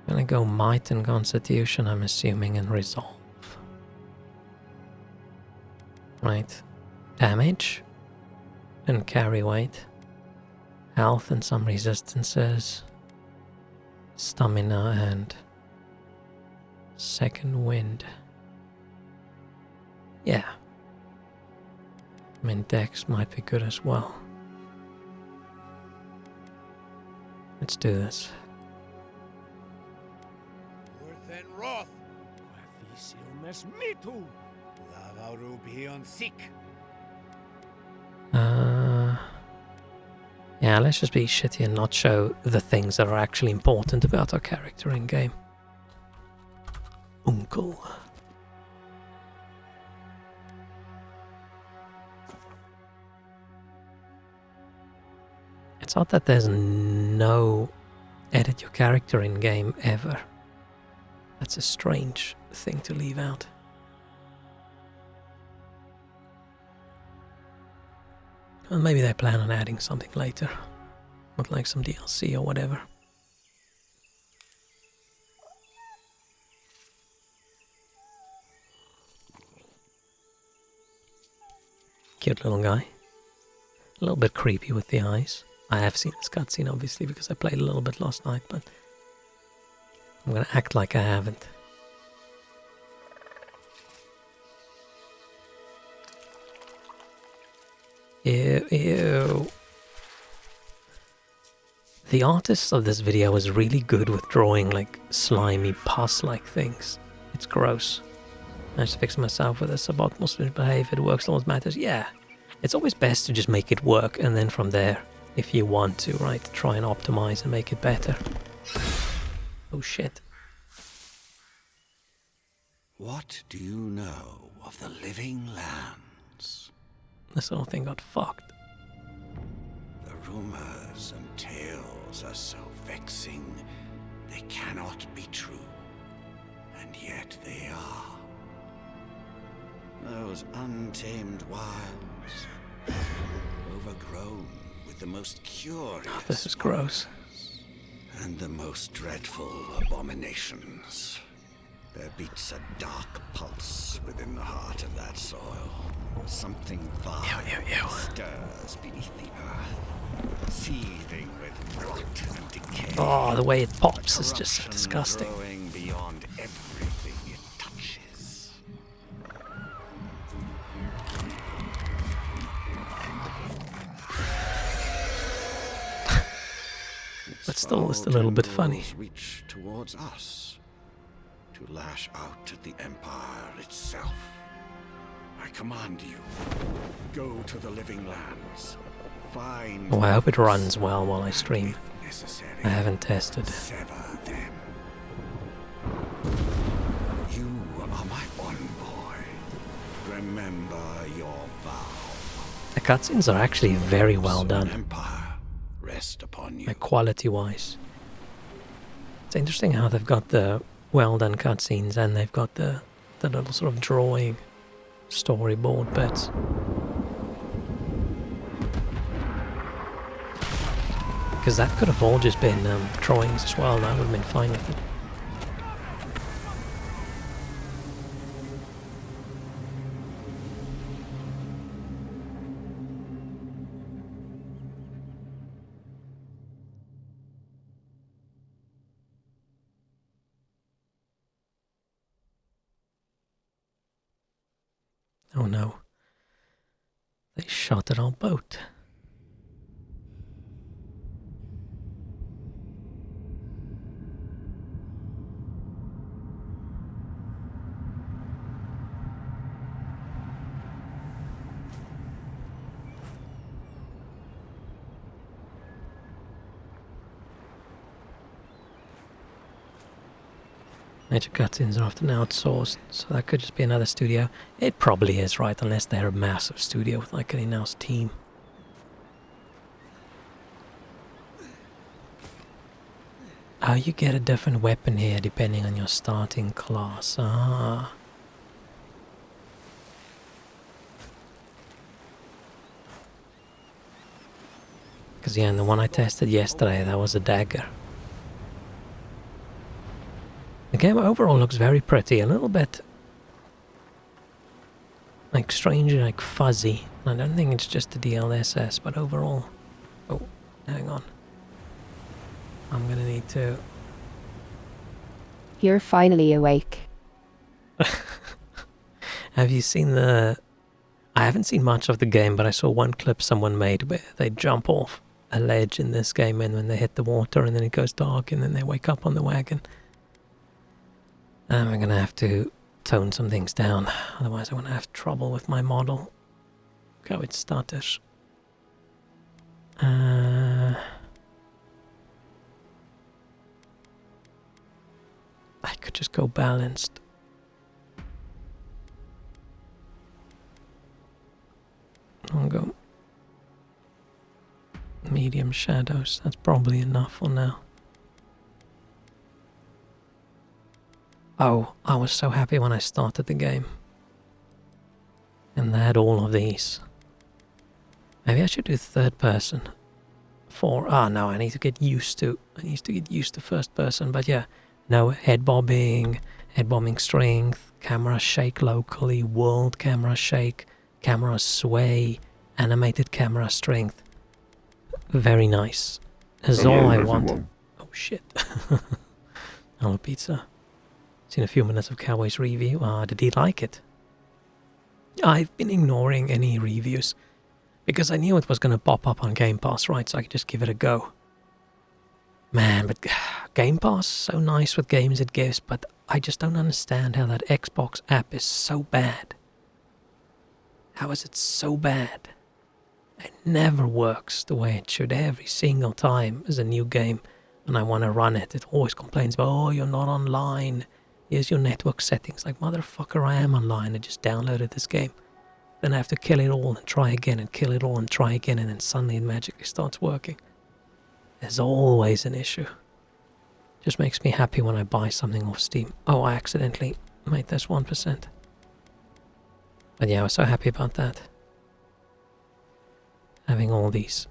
gonna go might and constitution, I'm assuming, and resolve. Right. Damage and carry weight. Health and some resistances. Stamina and second wind. Yeah. I mean, dex might be good as well. Let's do this. Yeah, let's just be shitty and not show the things that are actually important about our character in game. Uncle. It's odd that there's no edit your character in game ever. That's a strange thing to leave out. Well, maybe they plan on adding something later. Not like some DLC or whatever. Cute little guy. A little bit creepy with the eyes. I have seen this cutscene obviously because I played a little bit last night, but I'm gonna act like I haven't. Ew, ew. The artist of this video is really good with drawing like slimy pus-like things. It's gross. I just fixed myself with a suboptimal student behavior. It works, all that matters. Yeah, it's always best to just make it work, and then from there, if you want to, right, try and optimize and make it better. Oh shit. What do you know of the living lands? This whole thing got fucked. The rumors and tales are so vexing, they cannot be true. And yet they are. Those untamed wilds, overgrown with the most curious... Oh, this is gross. And the most dreadful abominations. There beats a dark pulse within the heart of that soil. Something vile stirs beneath the earth, seething with rot and decay. Oh, the way it pops is just so disgusting. Growing beyond everything it touches. But still, it's a little bit funny. Reach towards us to lash out at the Empire itself. I command you, go to the living lands. Find. Oh, I hope it runs well while I stream. Necessary. I haven't tested. Sever them. You are my envoy. Remember your vow. The cutscenes are actually very well done. Empire, rest upon you. Like quality-wise. It's interesting how they've got the well done cutscenes and they've got the little sort of drawing storyboard bits. Because that could have all just been drawings as well, and I would have been fine with it. Oh no. They shot at our boat. Major cutscenes are often outsourced, so that could just be another studio. It probably is, right, unless they're a massive studio with like an in-house team. Oh, you get a different weapon here depending on your starting class. Ah. Because yeah, and the one I tested yesterday, that was a dagger. The game overall looks very pretty, a little bit like strangely like fuzzy. I don't think it's just the DLSS, but overall... Oh, hang on. I'm gonna need to... You're finally awake. Have you seen the... I haven't seen much of the game, but I saw one clip someone made where they jump off a ledge in this game and when they hit the water and then it goes dark and then they wake up on the wagon. I'm gonna have to tone some things down, otherwise I'm gonna have trouble with my model. Look how it stutters. I could just go balanced. I'll go Medium shadows, that's probably enough for now. Oh, I was so happy when I started the game. And they had all of these. Maybe I should do third person. No, I need to get used to first person, but yeah. No, head bobbing strength, camera shake locally, world camera shake, camera sway, animated camera strength. Very nice. That's all I want. Oh shit. Hello pizza. Seen a few minutes of Cowboy's review. Did he like it? I've been ignoring any reviews because I knew it was going to pop up on Game Pass, right? So I could just give it a go. Man, but Game Pass, so nice with games it gives, but I just don't understand how that Xbox app is so bad. How is it so bad? It never works the way it should. Every single time there's a new game and I want to run it, it always complains about, oh, you're not online. Here's your network settings. Like, motherfucker, I am online. I just downloaded this game. Then I have to kill it all and try again and kill it all and try again, and then suddenly it magically starts working. There's always an issue. Just makes me happy when I buy something off Steam. Oh, I accidentally made this 1%. But yeah, I was so happy about that. Having all these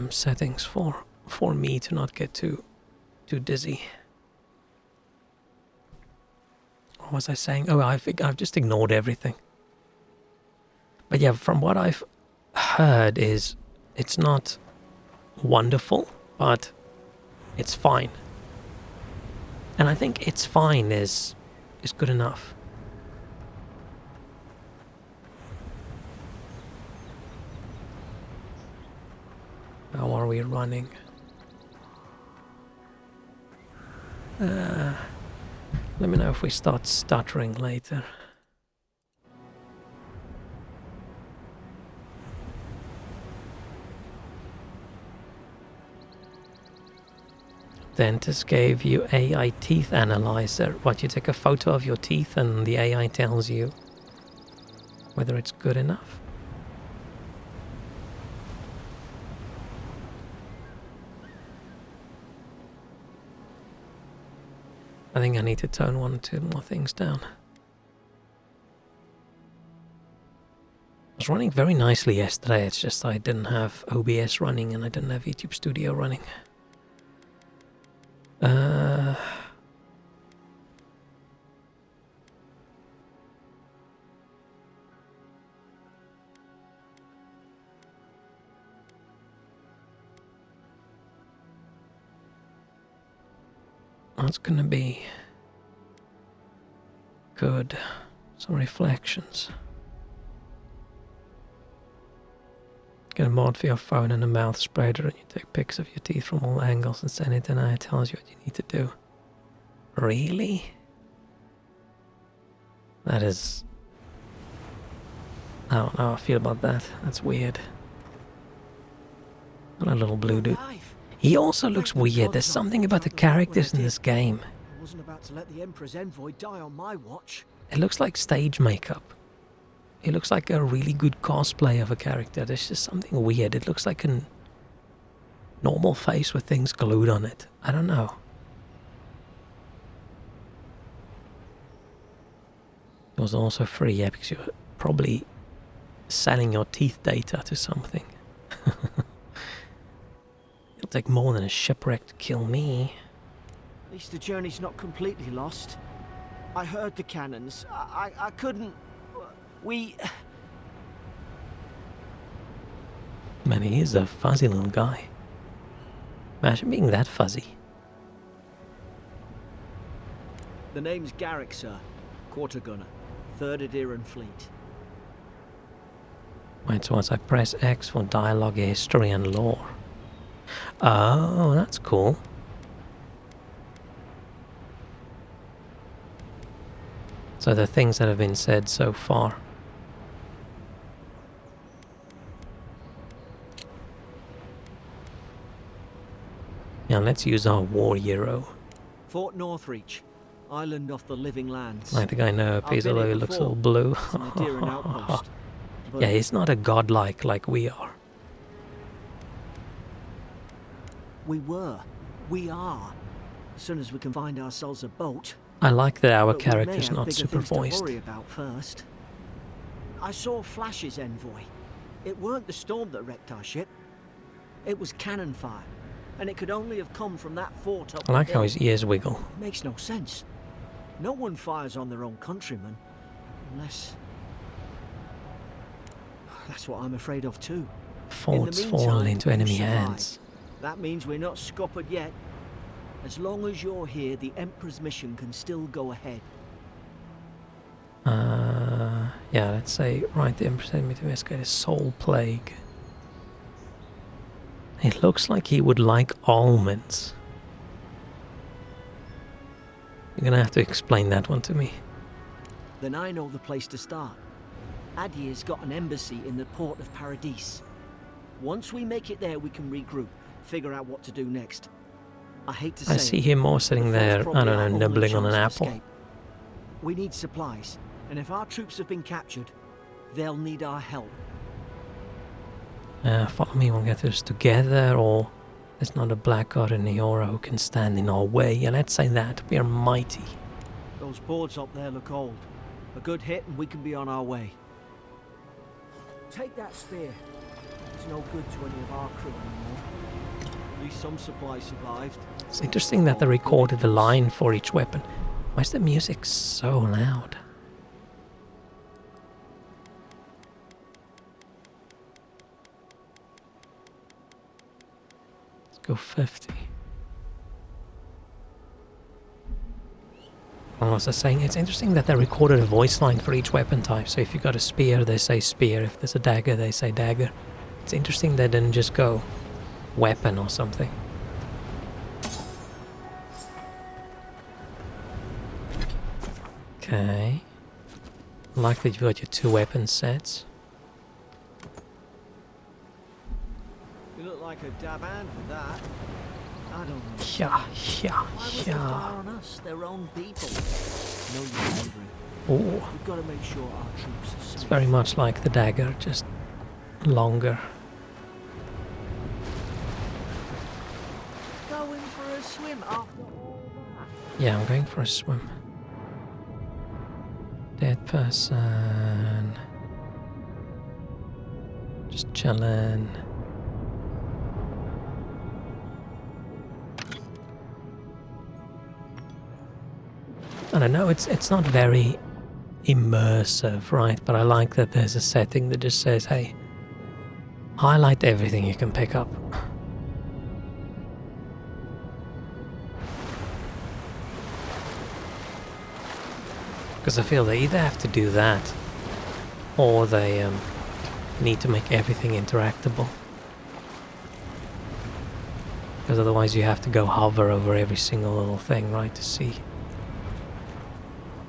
settings for me to not get too dizzy. What was I saying? Oh, I've just ignored everything. But yeah, from what I've heard is it's not wonderful, but it's fine. And I think it's fine is good enough. How are we running? Let me know if we start stuttering later. Dentist gave you AI teeth analyzer. What, you take a photo of your teeth and the AI tells you whether it's good enough? I think I need to tone 1 or 2 more things down. I was running very nicely yesterday, it's just I didn't have OBS running and I didn't have YouTube Studio running. That's gonna be good. Some reflections. Get a mod for your phone and a mouth spreader, and you take pics of your teeth from all angles and send it, and it tells you what you need to do. Really? That is... I don't know how I feel about that. That's weird. And a little blue dude. He also looks weird. There's something about the characters in this game. I wasn't about to let the Emperor's envoy die on my watch. It looks like stage makeup. It looks like a really good cosplay of a character. There's just something weird. It looks like a normal face with things glued on it. I don't know. It was also free, yeah, because you're probably selling your teeth data to something. It'll take more than a shipwreck to kill me. At least the journey's not completely lost. I heard the cannons. I couldn't... Man, he is a fuzzy little guy. Imagine being that fuzzy. The name's Garrick, sir. Quarter gunner. 3rd Adiran Fleet. Wait, so once I press X for dialogue, history and lore. Oh, that's cool. So the things that have been said so far. Yeah, let's use our war hero. Fort Northreach. Island off the living lands. I think I know a piece of it looks a little blue. It's an Adiran outpost. But Yeah, he's not a godlike like we are. we were. We are. As soon as we can find ourselves a boat. I like that our But we may character's have not bigger super things to voiced. worry about first. I saw Flash's envoy. It weren't the storm that wrecked our ship. It was cannon fire, and it could only have come from that fort up I like the how hill. his ears wiggle. Makes no sense. No one fires on their own countrymen, unless... That's what I'm afraid of too. Forts meantime, fallen into you enemy survived. hands. That means we're not scuppered yet. As long as you're here, the Emperor's mission can still go ahead. Yeah, let's say, right, the Emperor sent me to investigate a soul plague. It looks like he would like almonds. You're gonna have to explain that one to me. Then I know the place to start. Adir's got an embassy in the port of Paradis. Once we make it there, we can regroup, figure out what to do next. I hate to say I see him more sitting there, I don't know, nibbling on an apple. We need supplies, and if our troops have been captured, they'll need our help. Follow me, we'll get this together, or there's not a black god in Neora who can stand in our way. Yeah, let's say that. We are mighty. Those boards up there look old. A good hit and we can be on our way. Take that spear. It's no good to any of our crew anymore. At least some supplies survived. It's interesting that they recorded the line for each weapon. Why is the music so loud? Let's go 50. What was I saying? It's interesting that they recorded a voice line for each weapon type. So if you got a spear, they say spear. If there's a dagger, they say dagger. It's interesting they didn't just go weapon or something. Okay. I like that you've got your 2 weapon sets. You look like a dab hand with that. I don't know. Yeah, yeah, Why would they yeah. fire on us? Their own people. No, you're wondering. Oh, We've got to make sure our troops are safe. it's very much like the dagger, just longer. Going for a swim after all that. Yeah, I'm going for a swim. Dead person. Just chilling. I don't know, it's not very immersive, right? But I like that there's a setting that just says, hey, highlight everything you can pick up. Because I feel they either have to do that, or they need to make everything interactable. Because otherwise you have to go hover over every single little thing, right, to see.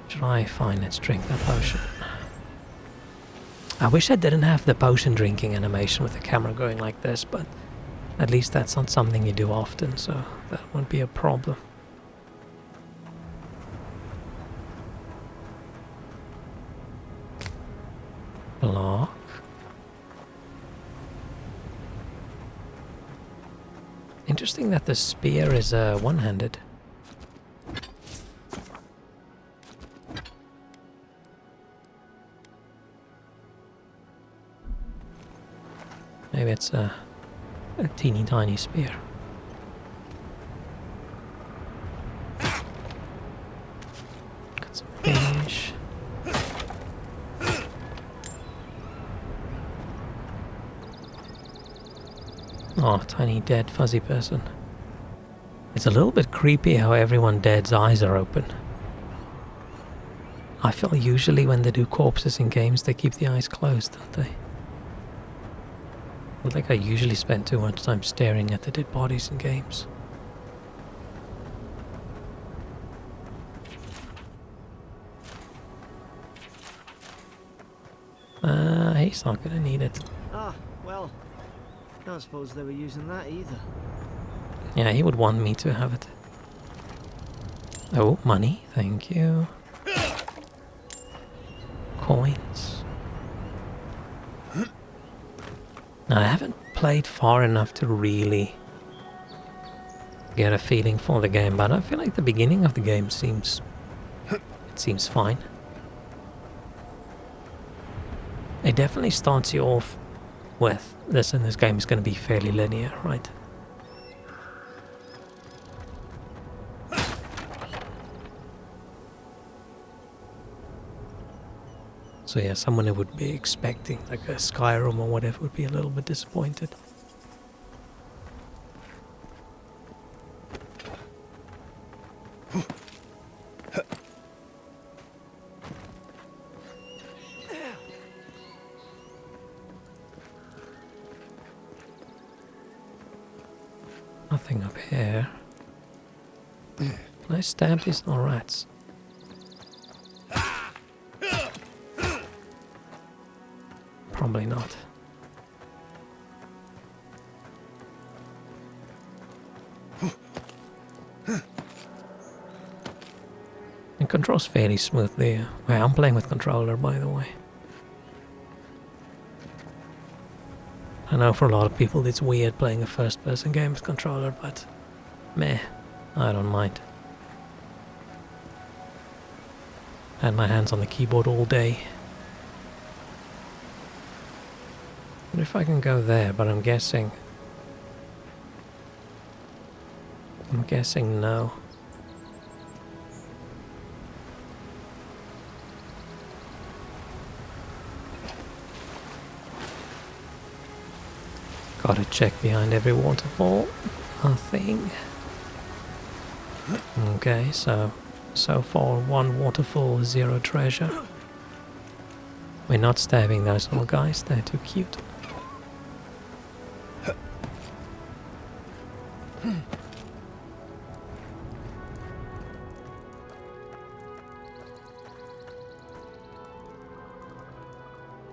Try, fine, let's drink that potion. I wish I didn't have the potion drinking animation with the camera going like this, but at least that's not something you do often, so that won't be a problem. Block. Interesting that the spear is one-handed. Maybe it's a teeny tiny spear. Got some fish. Oh, tiny dead fuzzy person. It's a little bit creepy how everyone dead's eyes are open. I feel usually when they do corpses in games they keep the eyes closed, don't they? I think I usually spend too much time staring at the dead bodies in games. He's not gonna need it. Ah, well, don't suppose they were using that either. Yeah, he would want me to have it. Oh, money, thank you. Coins. Now, I haven't played far enough to really get a feeling for the game, but I feel like the beginning of the game seems fine. It definitely starts you off with this, and this game is going to be fairly linear, right? So yeah, someone who would be expecting like a Skyrim or whatever would be a little bit disappointed. Nothing up here. Can I stab these little rats? Probably not. It controls fairly smoothly. Well, I'm playing with controller, by the way. I know for a lot of people it's weird playing a first-person game with controller, but meh, I don't mind. Had my hands on the keyboard all day. Wonder if I can go there, but I'm guessing no. Gotta check behind every waterfall. Nothing. Okay, so far 1 waterfall, 0 treasure. We're not stabbing those little guys, they're too cute.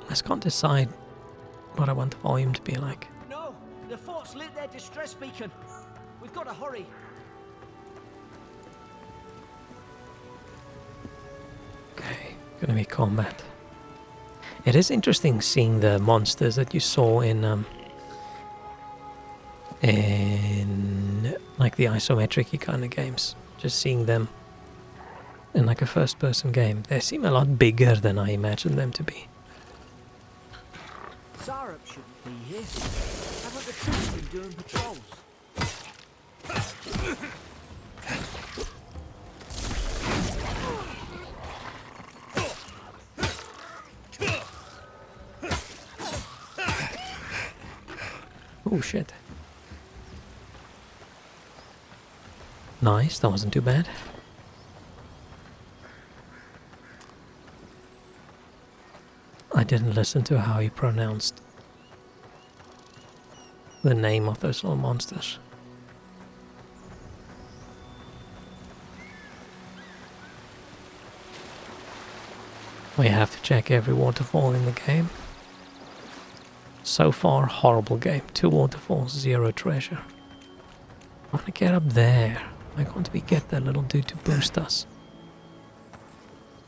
I just can't decide what I want the volume to be like. No! The fort's lit their distress beacon! We've got to hurry! Okay, gonna be combat. It is interesting seeing the monsters that you saw in like the isometric kind of games. Just seeing them in like a first-person game. They seem a lot bigger than I imagined them to be. Zarup shouldn't be here. Haven't the troops been doing patrols? Oh shit. Nice, that wasn't too bad. I didn't listen to how he pronounced the name of those little monsters. We have to check every waterfall in the game. So far, horrible game. 2 waterfalls, 0 treasure. I want to get up there. Why can't we get that little dude to boost us?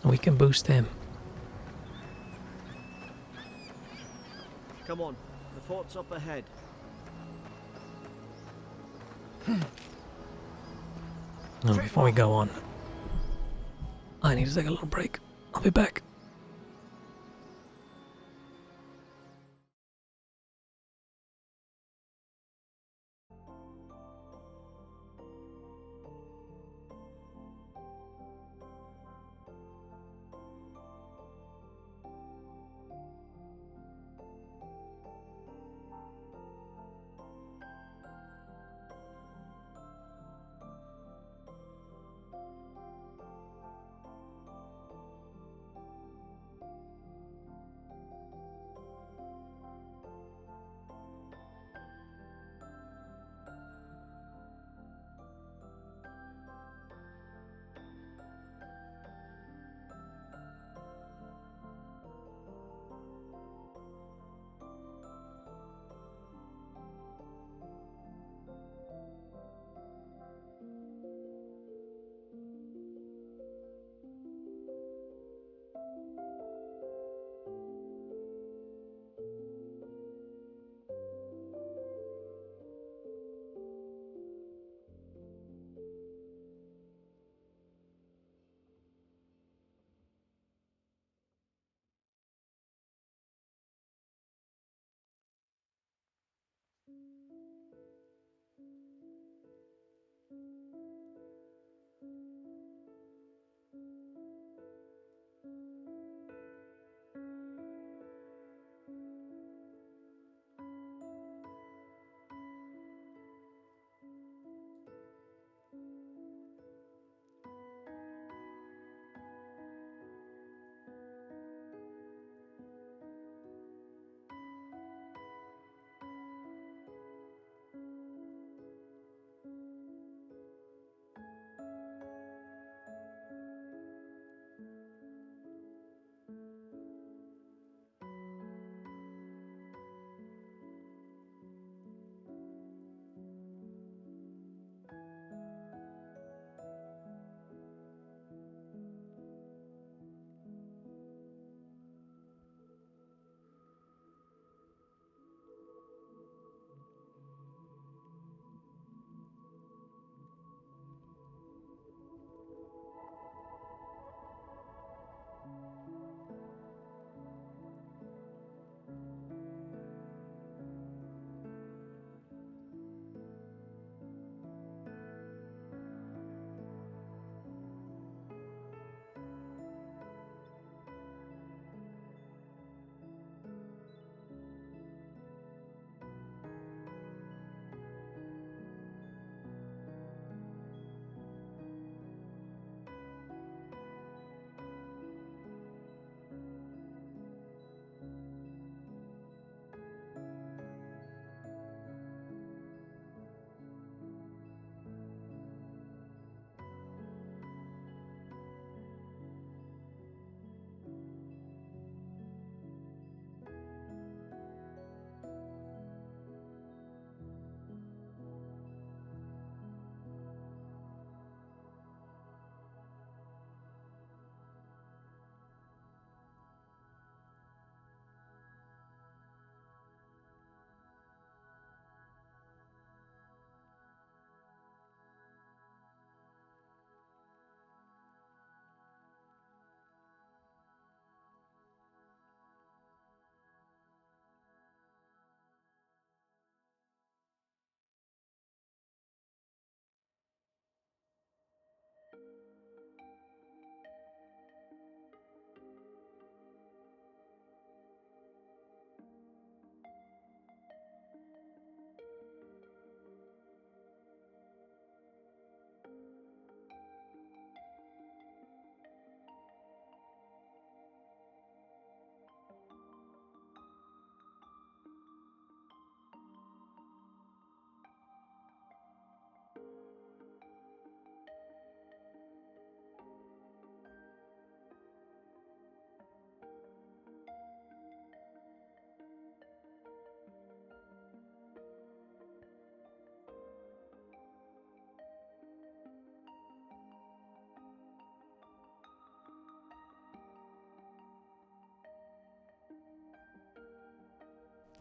And we can boost him. Come on, the fort's up ahead. Oh, before we go on, I need to take a little break. I'll be back.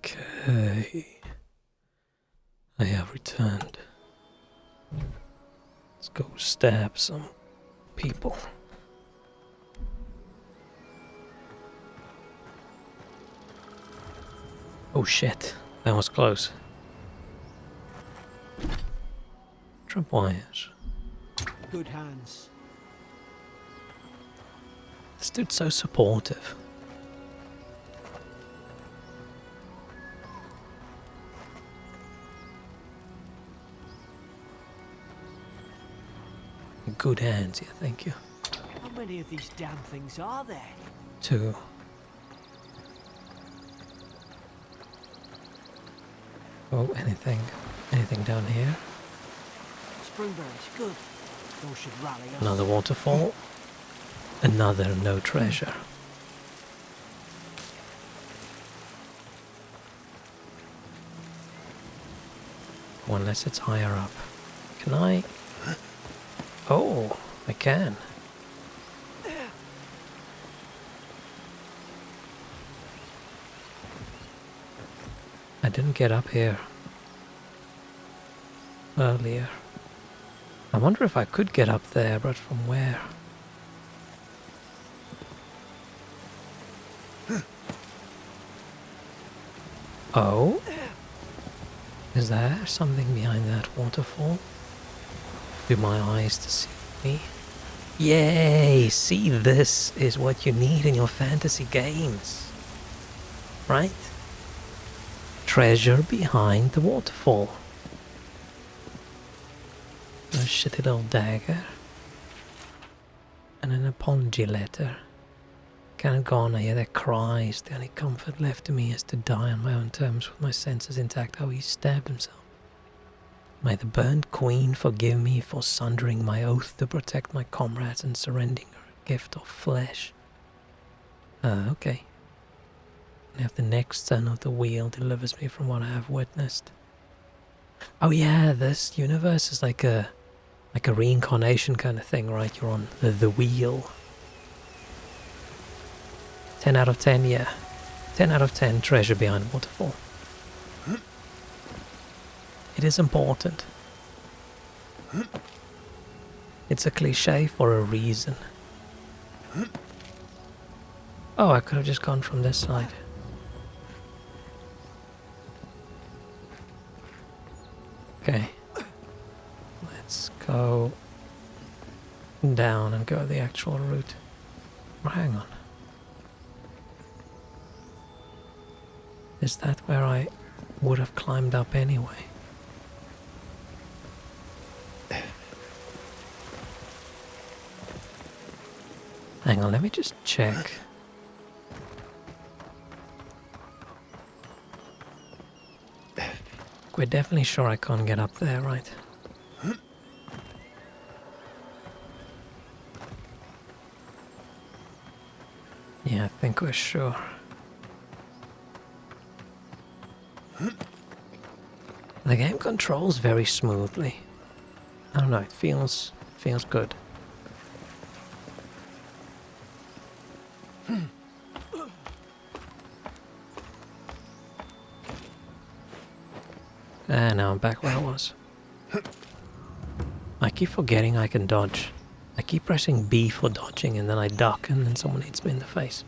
Okay. I have returned. Let's go stab some people. Oh shit, that was close. Tripwires. Good hands. This dude's so supportive. Good hands, yeah, thank you. How many of these damn things are there? 2. Oh, anything down here? Springberries, good. Those should rally us. Another waterfall. Another no treasure. Well, unless it's higher up. Can I? Oh, I can. I didn't get up here earlier. I wonder if I could get up there, but from where? Oh? Is there something behind that waterfall? to my eyes to see me. Yay! See, this is what you need in your fantasy games. Right? Treasure behind the waterfall. A shitty little dagger. And an apology letter. Can't go on, I hear their cries. The only comfort left to me is to die on my own terms with my senses intact. Oh, he stabbed himself. May the burnt queen forgive me for sundering my oath to protect my comrades and surrendering her a gift of flesh. Okay. And if the next son of the wheel delivers me from what I have witnessed. Oh yeah, this universe is like a reincarnation kind of thing, right? You're on the wheel. 10 out of 10, yeah. 10 out of 10, treasure behind waterfall. It is important. It's a cliche for a reason. Oh, I could have just gone from this side. Okay. Let's go down and go the actual route. Oh, hang on. Is that where I would have climbed up anyway? Hang on, let me just check. We're definitely sure I can't get up there, right? Yeah, I think we're sure. The game controls very smoothly. I don't know, it feels good. And now I'm back where I was. I keep forgetting I can dodge. I keep pressing B for dodging and then I duck and then someone hits me in the face.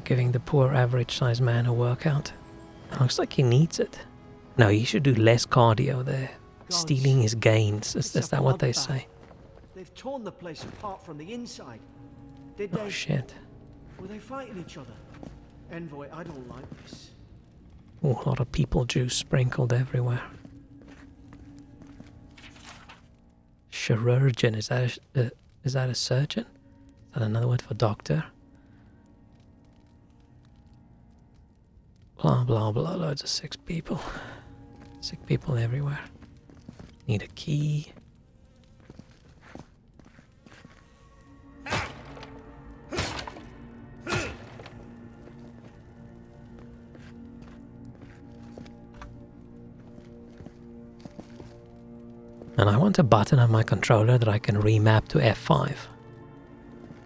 Giving the poor average sized man a workout. It looks like he needs it. No, he should do less cardio there. Stealing his gains. Is that what they say? They've torn the place apart from the inside. Did they? Oh shit. Were they fighting each other? Envoy, I don't like this. Ooh, a lot of people juice sprinkled everywhere. Chirurgeon, is that a surgeon? Is that another word for doctor? Blah blah blah, loads of sick people. Sick people everywhere. Need a key. And I want a button on my controller that I can remap to F5.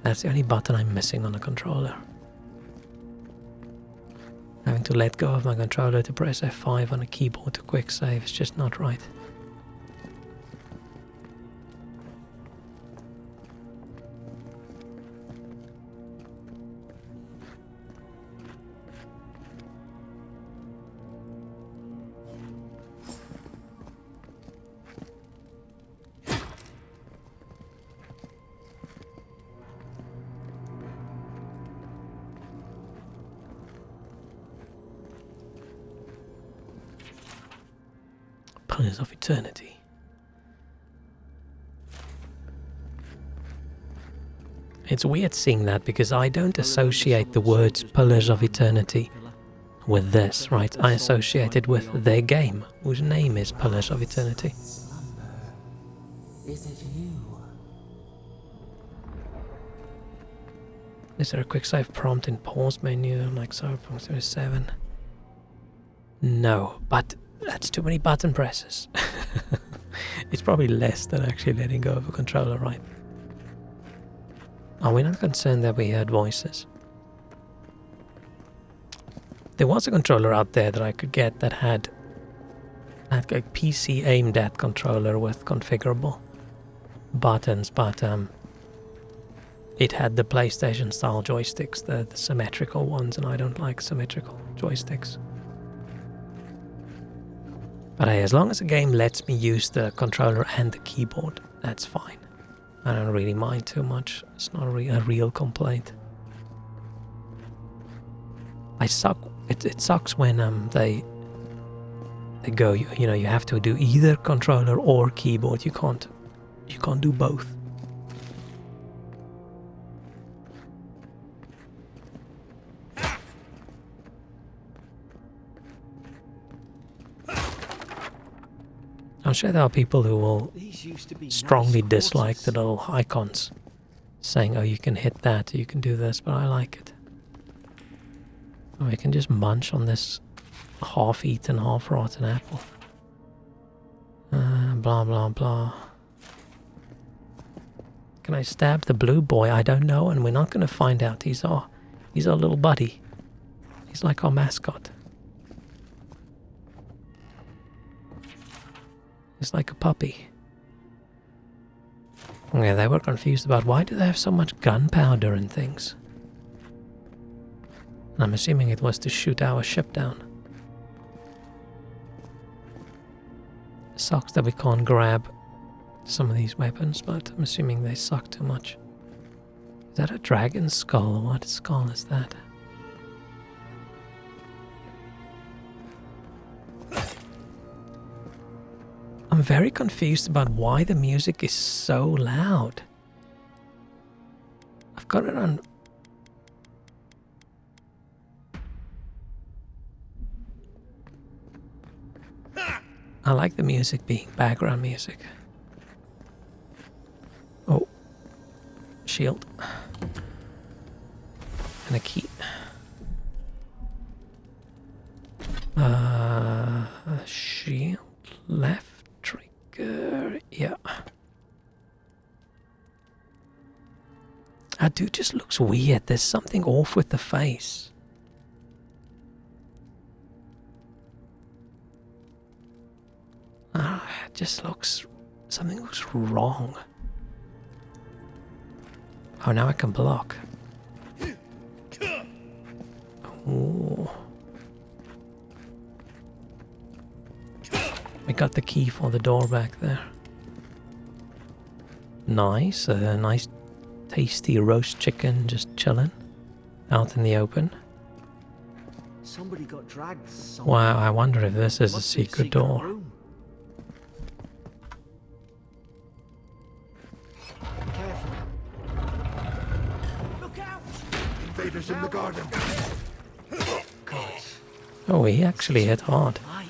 That's the only button I'm missing on the controller. Having to let go of my controller to press F5 on a keyboard to quick save is just not right. Pillars of Eternity. It's weird seeing that because I don't associate the words Pillars of Eternity with this, right? I associate it with their game, whose name is Pillars of Eternity. Is it you? Is there a quick save prompt in pause menu like Cyberpunk 37? No, but that's too many button presses. It's probably less than actually letting go of a controller, right? Are we not concerned that we heard voices? There was a controller out there that I could get that had a PC aimed at controller with configurable buttons, but it had the PlayStation style joysticks, the symmetrical ones, and I don't like symmetrical joysticks. But hey, as long as the game lets me use the controller and the keyboard, that's fine. I don't really mind too much. It's not a real complaint. I suck. It sucks when they go. You know, you have to do either controller or keyboard. You can't do both. I'm sure there are people who will strongly dislike the little icons saying, oh, you can hit that, you can do this, but I like it. Oh, we can just munch on this half-eaten, half-rotten apple. Blah, blah, blah. Can I stab the blue boy? I don't know, and we're not going to find out. He's our little buddy. He's like our mascot. He's like a puppy. Okay, they were confused about why do they have so much gunpowder and things. And I'm assuming it was to shoot our ship down. It sucks that we can't grab some of these weapons, but I'm assuming they suck too much. Is that a dragon skull? What skull is that? I'm very confused about why the music is so loud. I've got it on... I like the music being background music. Oh. Shield. And a key. Shield. Left. Trigger. Yeah. That dude just looks weird. There's something off with the face. It just looks... something looks wrong. Oh, now I can block. Ooh. We got the key for the door back there. Nice. A nice tasty roast chicken just chilling out in the open. Somebody got dragged somewhere. Wow, I wonder if this is a secret door. Room. Careful. Look out! Invaders in the garden. God. Oh, he actually hit hard. Like.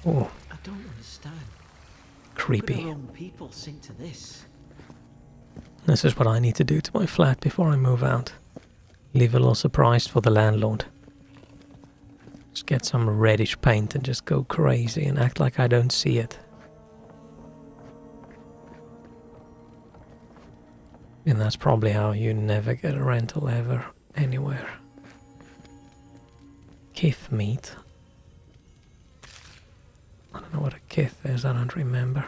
Oh, I don't understand. creepy. Our own people sink to this. This is what I need to do to my flat before I move out. Leave a little surprise for the landlord. Just get some reddish paint and just go crazy and act like I don't see it. And that's probably how you never get a rental ever, anywhere. Kith meat. I don't know what a kith is, I don't remember.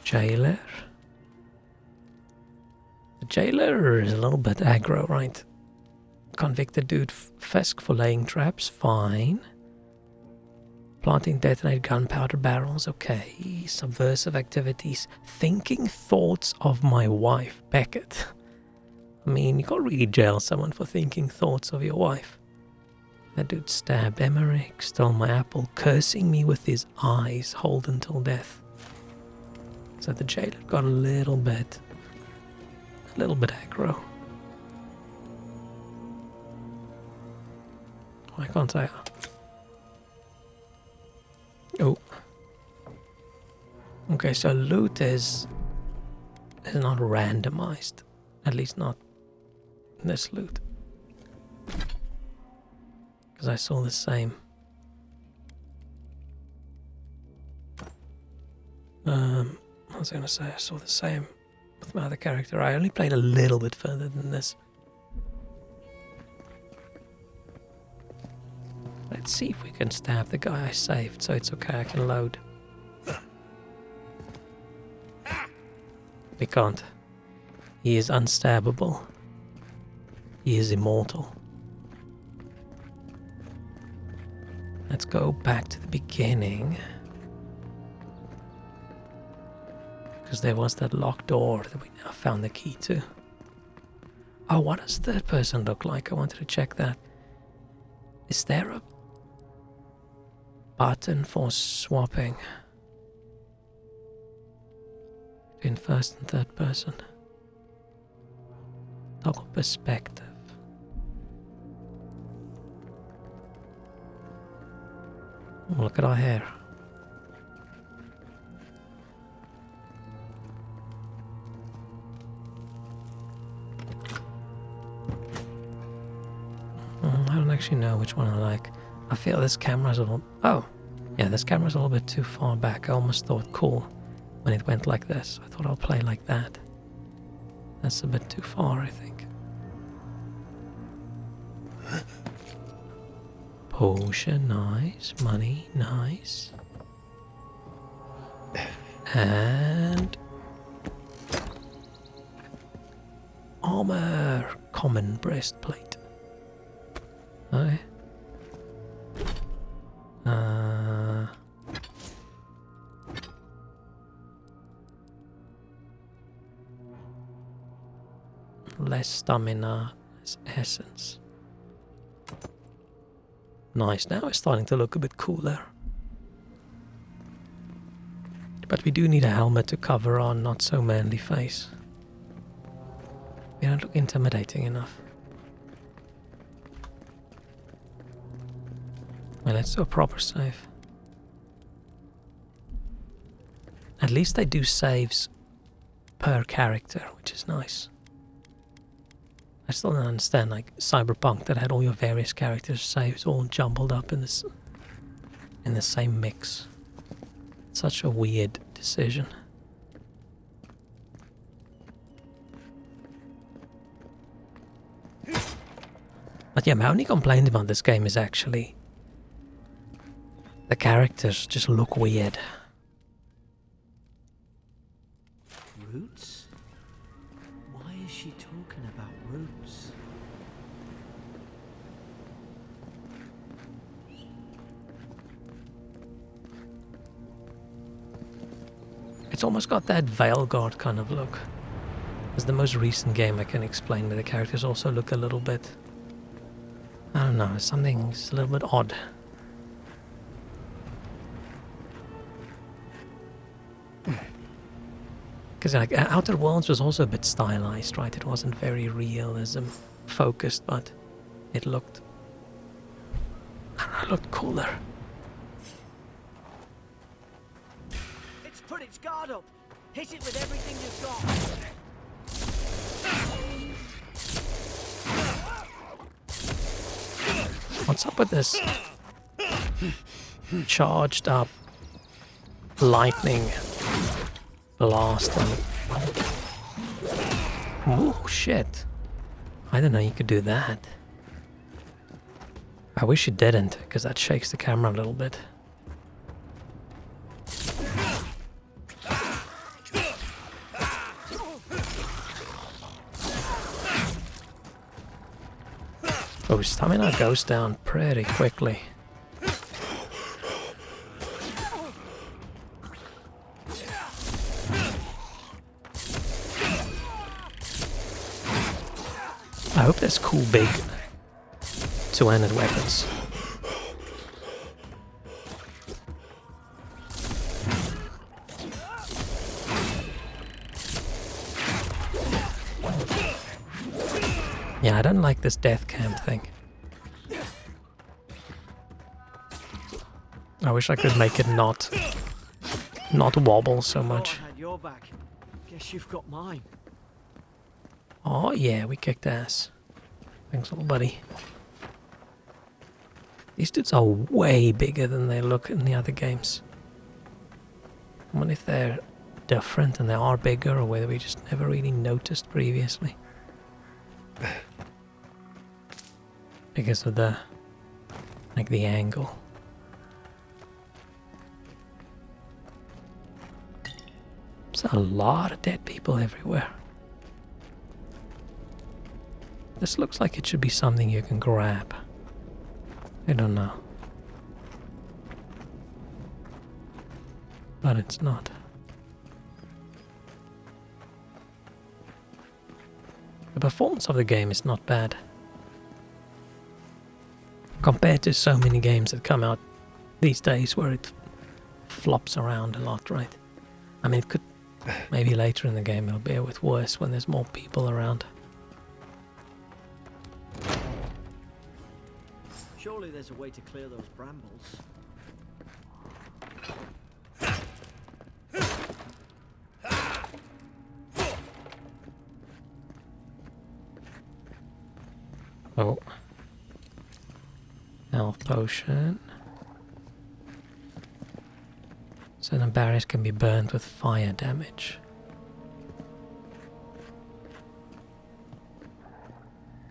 Jailer? The jailer is a little bit aggro, right? Convicted dude Fesk for laying traps, fine. Planting detonate gunpowder barrels, okay. Subversive activities. Thinking thoughts of my wife, Beckett. I mean, you can't really jail someone for thinking thoughts of your wife. That dude stabbed Emmerich, stole my apple, cursing me with his eyes, hold until death. So the jailer got a little bit aggro. Why can't I? Oh. Okay, so loot is not randomized. At least not this loot. Because I saw the same. I was gonna say I saw the same with my other character. I only played a little bit further than this. Let's see if we can stab the guy I saved, so it's okay, I can load. We can't. He is unstabbable. He is immortal. Let's go back to the beginning. Because there was that locked door that we now found the key to. Oh, what does third person look like? I wanted to check that. Is there a button for swapping between first and third person? Toggle perspective. Oh, look at our hair. I don't actually know which one I like. I feel this camera's a little... Oh, yeah, this camera's a little bit too far back. I almost thought cool when it went like this. I thought I'll play like that. That's a bit too far, I think. Potion, nice. Money, nice. And... armor. Common breastplate. Okay. Less stamina, less essence. Nice, now it's starting to look a bit cooler. But we do need a helmet to cover our not so manly face. We don't look intimidating enough. Well, let's do a proper save. At least they do saves per character, which is nice. I still don't understand, like Cyberpunk, that had all your various characters' saves all jumbled up in this, in the same mix. Such a weird decision. But yeah, my only complaint about this game is actually the characters just look weird. Roots? Why is she talking about roots? It's almost got that Veilguard kind of look. It's the most recent game I can explain, but the characters also look a little bit... I don't know, something's a little bit odd. Because like Outer Worlds was also a bit stylized, right? It wasn't very realism focused, but it looked... I don't know, it looked cooler. It's put its guard up. Hit it with everything you've got. What's up with this charged up lightning blast? Oh shit. I didn't know you could do that. I wish you didn't, because that shakes the camera a little bit. Oh, stamina goes down pretty quickly. I hope there's cool big two-handed weapons. Yeah, I don't like this death camp thing. I wish I could make it not wobble so much. I had your back. Guess you've got mine. Oh yeah, we kicked ass. Thanks, little buddy. These dudes are way bigger than they look in the other games. I wonder if they're different and they are bigger, or whether we just never really noticed previously. Because of the, like, the angle. There's a lot of dead people everywhere. This looks like it should be something you can grab. I don't know. but it's not. The performance of the game is not bad. Compared to so many games that come out these days where it flops around a lot, right? I mean, it could... Maybe later in the game it'll be a bit worse when there's more people around. Surely there's a way to clear those brambles. Oh. Health potion. Certain barriers can be burned with fire damage.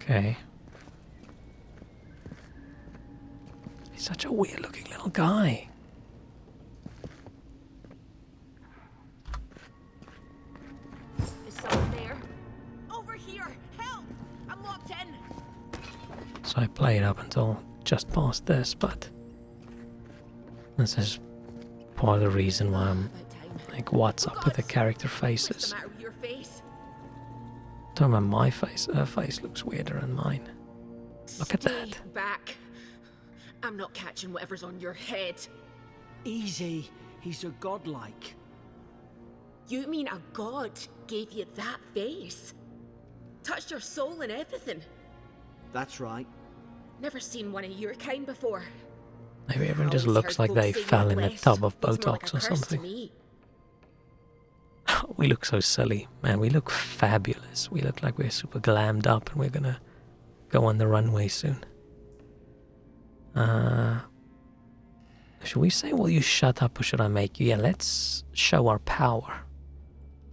Okay. He's such a weird looking little guy. Is someone there? Over here! Help! I'm locked in! So I played up until just past this, but this is part of the reason why I'm like, what's up with the character What's faces? the matter with your face? Talking about my face, her face looks weirder than mine. Look at Stay that. back. I'm not catching whatever's on your head. Easy. He's a godlike. You mean a god gave you that face? Touched your soul and everything? That's right. Never seen one of your kind before. Maybe everyone just Always looks heard like they folks say fell you're in a blessed. tub of It's more like Botox a or curse to something. me. We look so silly, man. We look fabulous. We look like we're super glammed up and we're gonna go on the runway soon. Should we say, will you shut up or should I make you? Yeah, let's show our power.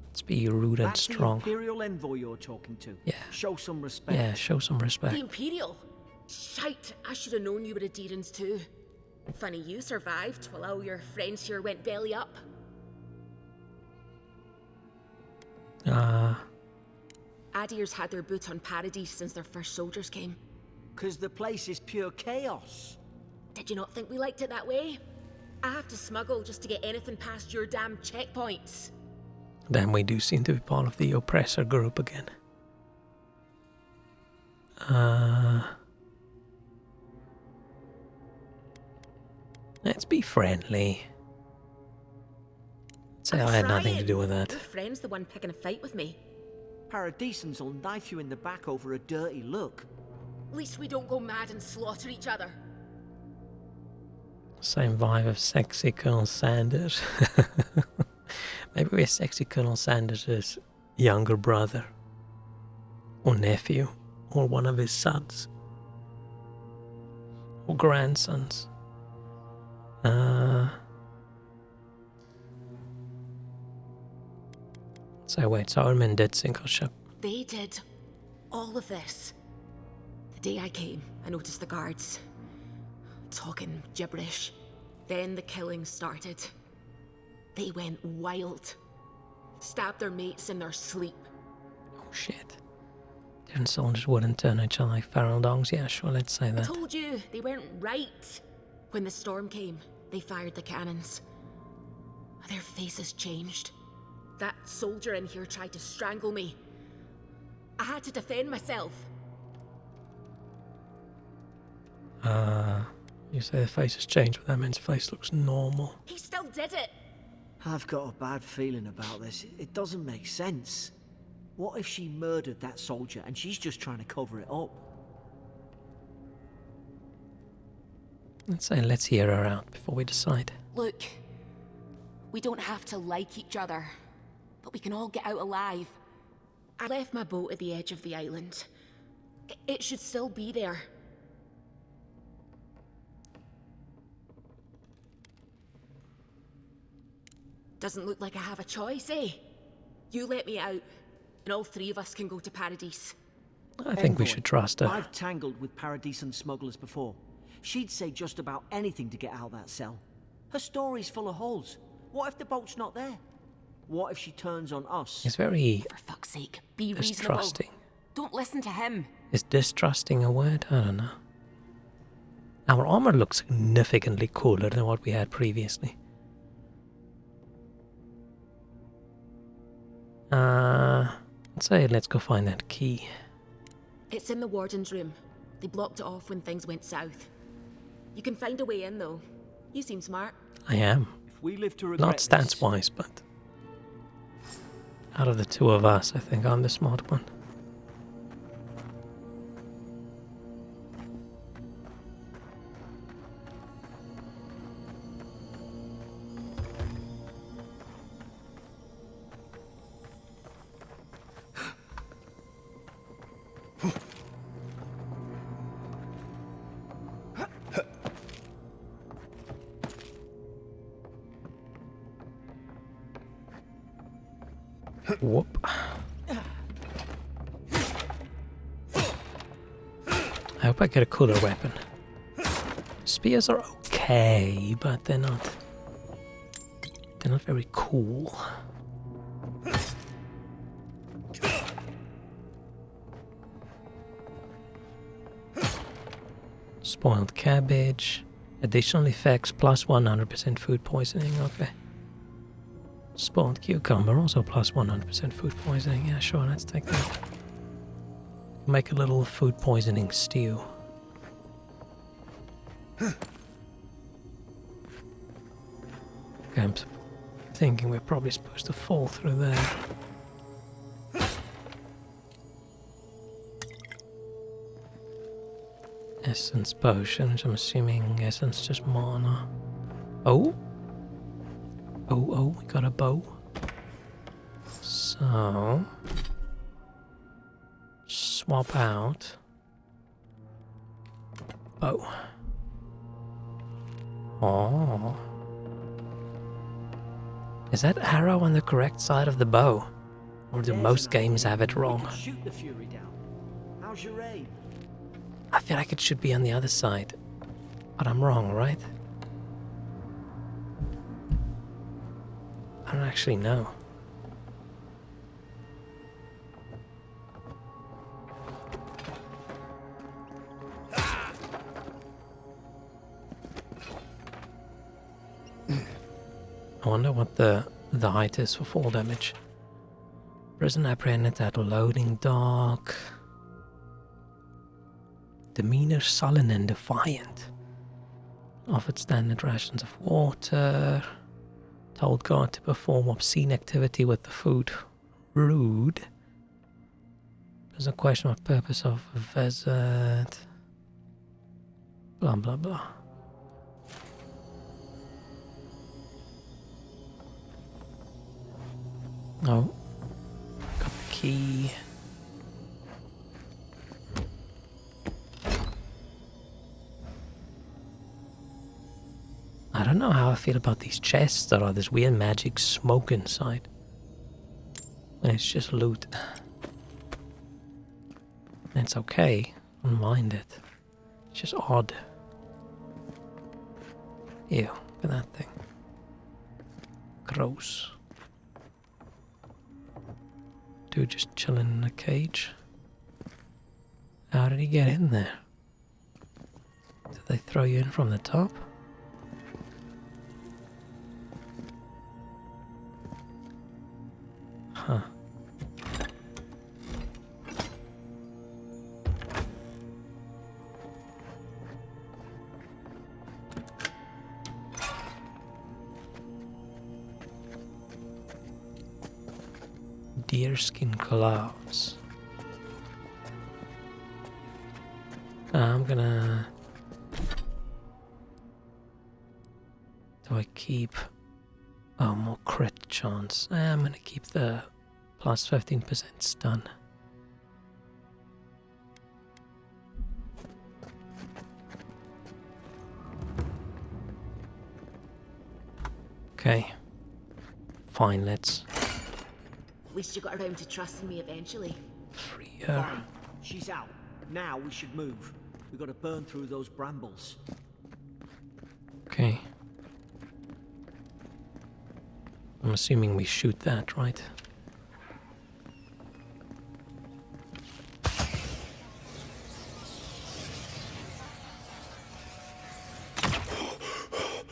Let's be rude and That's strong. the Imperial envoy you're talking to. Yeah. Show some respect. Yeah, show some respect. The Imperial? Shite, I should have known you were a Deerans too. Funny you survived while all your friends here went belly up. Adir's had their boot on Paradise since their first soldiers came. 'Cause the place is pure chaos. Did you not think we liked it that way? I have to smuggle just to get anything past your damn checkpoints. Then we do seem to be part of the oppressor group again. Let's be friendly. Say I had nothing to do with that. Your friend's the one picking a fight with me. Paradisans will knife you in the back over a dirty look. At least we don't go mad and slaughter each other. Same vibe of sexy Colonel Sanders. Maybe we're sexy Colonel Sanders' younger brother. Or nephew. Or one of his sons. Or grandsons. So wait, so our men did sink our ship. They did all of this. The day I came, I noticed the guards talking gibberish. Then the killing started. They went wild. Stabbed their mates in their sleep. Oh shit. Different soldiers wouldn't turn each other like feral dogs. Yeah, sure, let's say I that. told you, they weren't right. When the storm came, they fired the cannons. Their faces changed. That soldier in here tried to strangle me. I had to defend myself. You say the face has changed, but that man's face looks normal. He still did it. I've got a bad feeling about this. It doesn't make sense. What if she murdered that soldier and she's just trying to cover it up? Let's say let's hear her out before we decide. Look, we don't have to like each other, but we can all get out alive. I left my boat at the edge of the island. It should still be there. Doesn't look like I have a choice, eh? You let me out, and all three of us can go to Paradise. I think we Envoy, should trust her. I've tangled with Paradisan smugglers before. She'd say just about anything to get out of that cell. Her story's full of holes. What if the boat's not there? What if she turns on us? He's very For fuck's sake, be reasonable. distrusting. Don't listen to him. Is distrusting a word? I don't know. Our armor looks significantly cooler than what we had previously. Let's say let's go find that key. It's in the warden's room. They blocked it off when things went south. You can find a way in, though. You seem smart. I am. If we live to regret Not stats-wise, but out of the two of us, I think I'm the smart one. Whoop. I hope I get a cooler weapon. Spears are okay, but they're not very cool. Spoiled cabbage. Additional effects plus 100% food poisoning, okay. Spoiled cucumber, also plus 100% food poisoning. Yeah, sure, let's take that. Make a little food poisoning stew. Okay, I'm thinking we're probably supposed to fall through there. Essence potion, which I'm assuming essence just mana. Oh, we got a bow. So, swap out bow. Oh. Is that arrow on the correct side of the bow? Or do most games have it wrong? Shoot the Fury down. How's your aim? I feel like it should be on the other side. But I'm wrong, right? I don't actually know. I wonder what the height is for fall damage. Prison apprehended at loading dock. Demeanor sullen and defiant. Offered standard rations of water. Told guard to perform obscene activity with the food. Rude. There's a question of purpose of a visit. Blah blah blah. Oh. Got the key. I don't know how I feel about these chests that are this weird magic smoke inside. And it's just loot. And it's okay. I don't mind it. It's just odd. Ew, look at that thing. Gross. Dude just chilling in a cage. How did he get in there? Did they throw you in from the top? Huh. Deerskin gloves. I'm gonna... Do I keep... Oh, more crit chance. I'm gonna keep the plus 15% stun. Okay. Fine, let's... At least you got around to trusting me eventually. free her. Fine. She's out. Now we should move. We gotta burn through those brambles. Okay. I'm assuming we shoot that, right?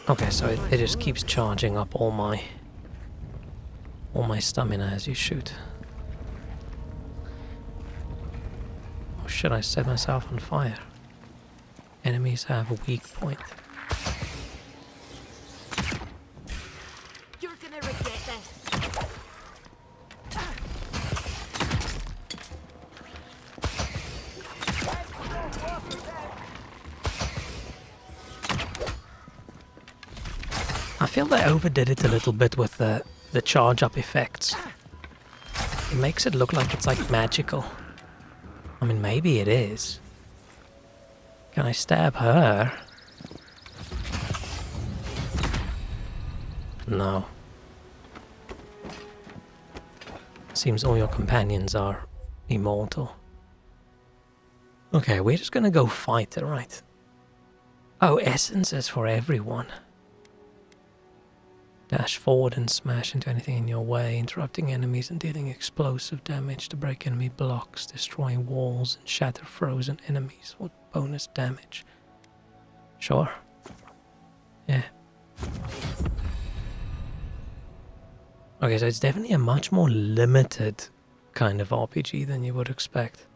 Okay, so it just keeps charging up all my all my stamina as you shoot. Or should I set myself on fire? Enemies have a weak point. You're gonna regret this. I feel they overdid it a little bit with the charge up effects. It makes it look like it's like magical. I mean, maybe it is. Can I stab her? No. Seems all your companions are immortal. Okay, we're just gonna go fight her, right? Oh, essence is for everyone. Dash forward and smash into anything in your way, interrupting enemies and dealing explosive damage to break enemy blocks, destroy walls and shatter frozen enemies with bonus damage. Sure. Yeah. Okay, so it's definitely a much more limited kind of RPG than you would expect.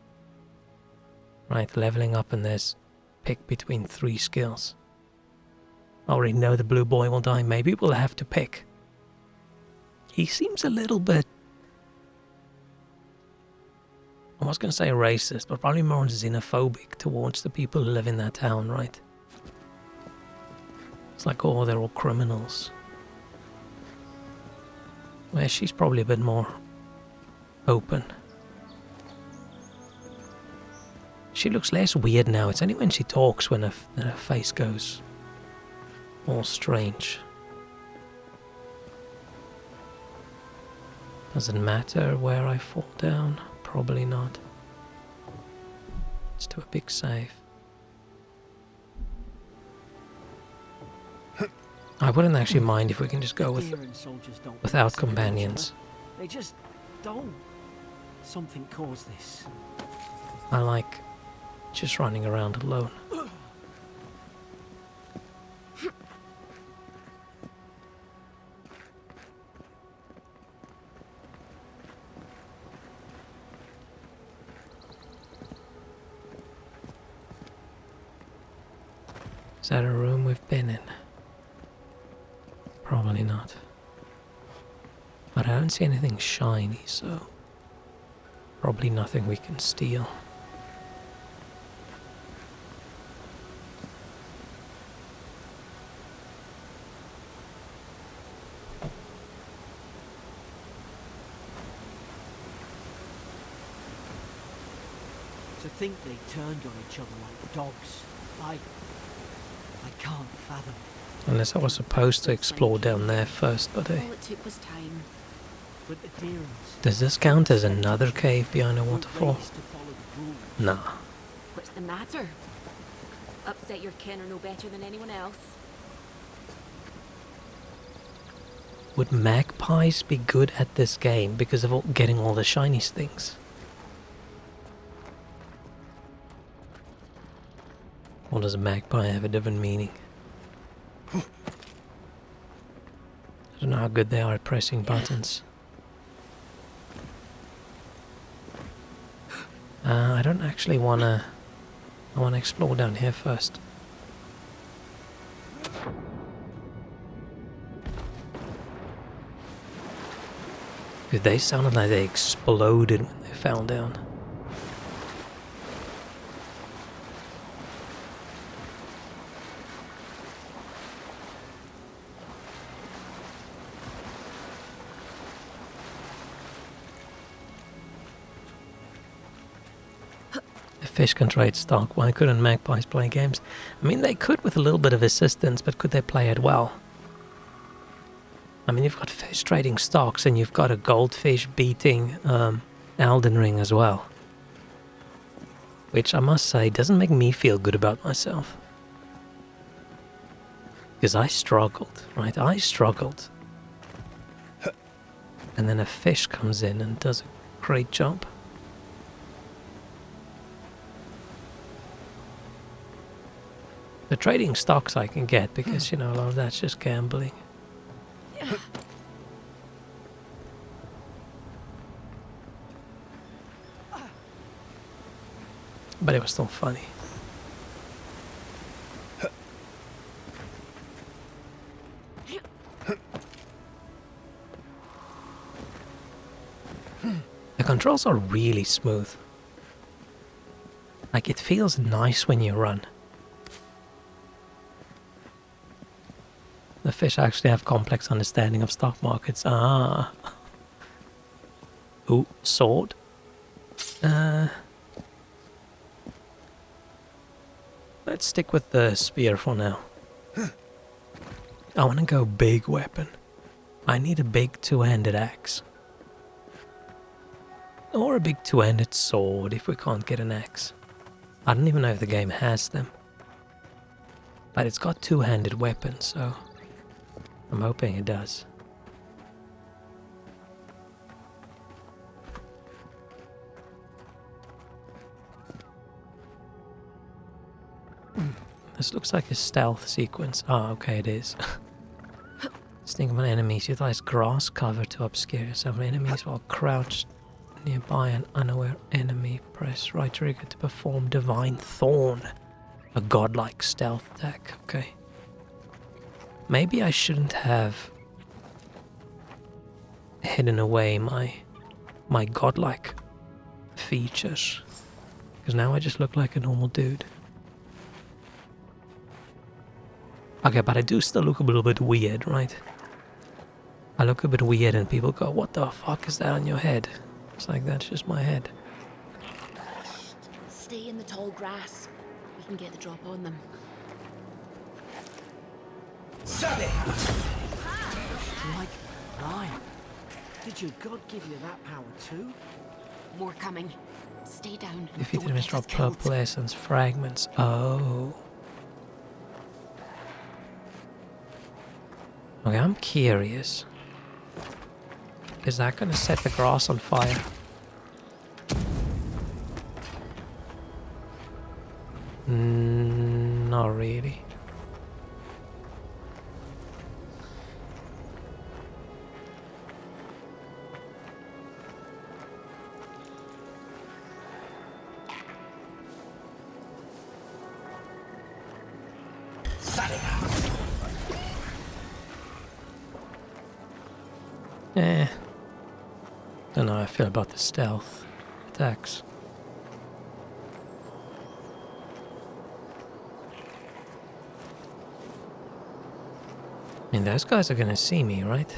Right, leveling up and there's pick between 3 skills. I already know the blue boy will die. Maybe we'll have to pick. He seems a little bit... I was going to say racist, but probably more xenophobic towards the people who live in that town, right? It's like, oh, they're all criminals. Well, she's probably a bit more open. She looks less weird now. It's only when she talks when her face goes all strange. Does it matter where I fall down? Probably not. Let's do a big save. I wouldn't actually mind if we can just go without companions. They just don't. Something caused this. I like just running around alone. Is that a room we've been in? Probably not. But I don't see anything shiny, so probably nothing we can steal. To think they turned on each other like dogs. I can't fathom. Unless I was supposed to explore down there first, but All it took was time. But the Deerans does this count as another cave behind a waterfall? raised to follow the rules. Nah. What's the matter? Upset your kin are no better than anyone else? Would magpies be good at this game because of getting all the shiny things? Or does a magpie have a different meaning? I don't know how good they are at pressing buttons. I don't actually wanna... I wanna explore down here first. Dude, they sounded like they exploded when they fell down. Fish can trade stock. Why couldn't magpies play games? I mean, they could with a little bit of assistance, but could they play it well? I mean, you've got fish trading stocks, and you've got a goldfish beating Elden Ring as well. Which I must say doesn't make me feel good about myself. Because I struggled, right? I struggled. And then a fish comes in and does a great job. The trading stocks I can get because, you know, a lot of that's just gambling. But it was still funny. The controls are really smooth. Like, it feels nice when you run. The fish actually have complex understanding of stock markets. Ah. Ooh, sword. Let's stick with the spear for now. I want to go big weapon. I need a big two-handed axe. Or a big two-handed sword if we can't get an axe. I don't even know if the game has them. But it's got two-handed weapons, so I'm hoping it does. This looks like a stealth sequence. Ah, okay, it is. Sting of enemies. Utilize grass cover to obscure some enemies while crouched nearby an unaware enemy. Press right trigger to perform Divine Thorn. A godlike stealth attack. Okay. Maybe I shouldn't have hidden away my godlike features. Because now I just look like a normal dude. Okay, but I do still look a little bit weird, right? I look a bit weird and people go, what the fuck is that on your head? It's like, that's just my head. Stay in the tall grass. We can get the drop on them. Like mine. Did your god give you that power too? More coming. Stay down. and Defeated don't enemies get drop us killed. purple essence fragments. Oh. Okay, I'm curious. Is that gonna set the grass on fire? Not really. Eh. Don't know how I feel about the stealth attacks. I mean, those guys are gonna see me, right?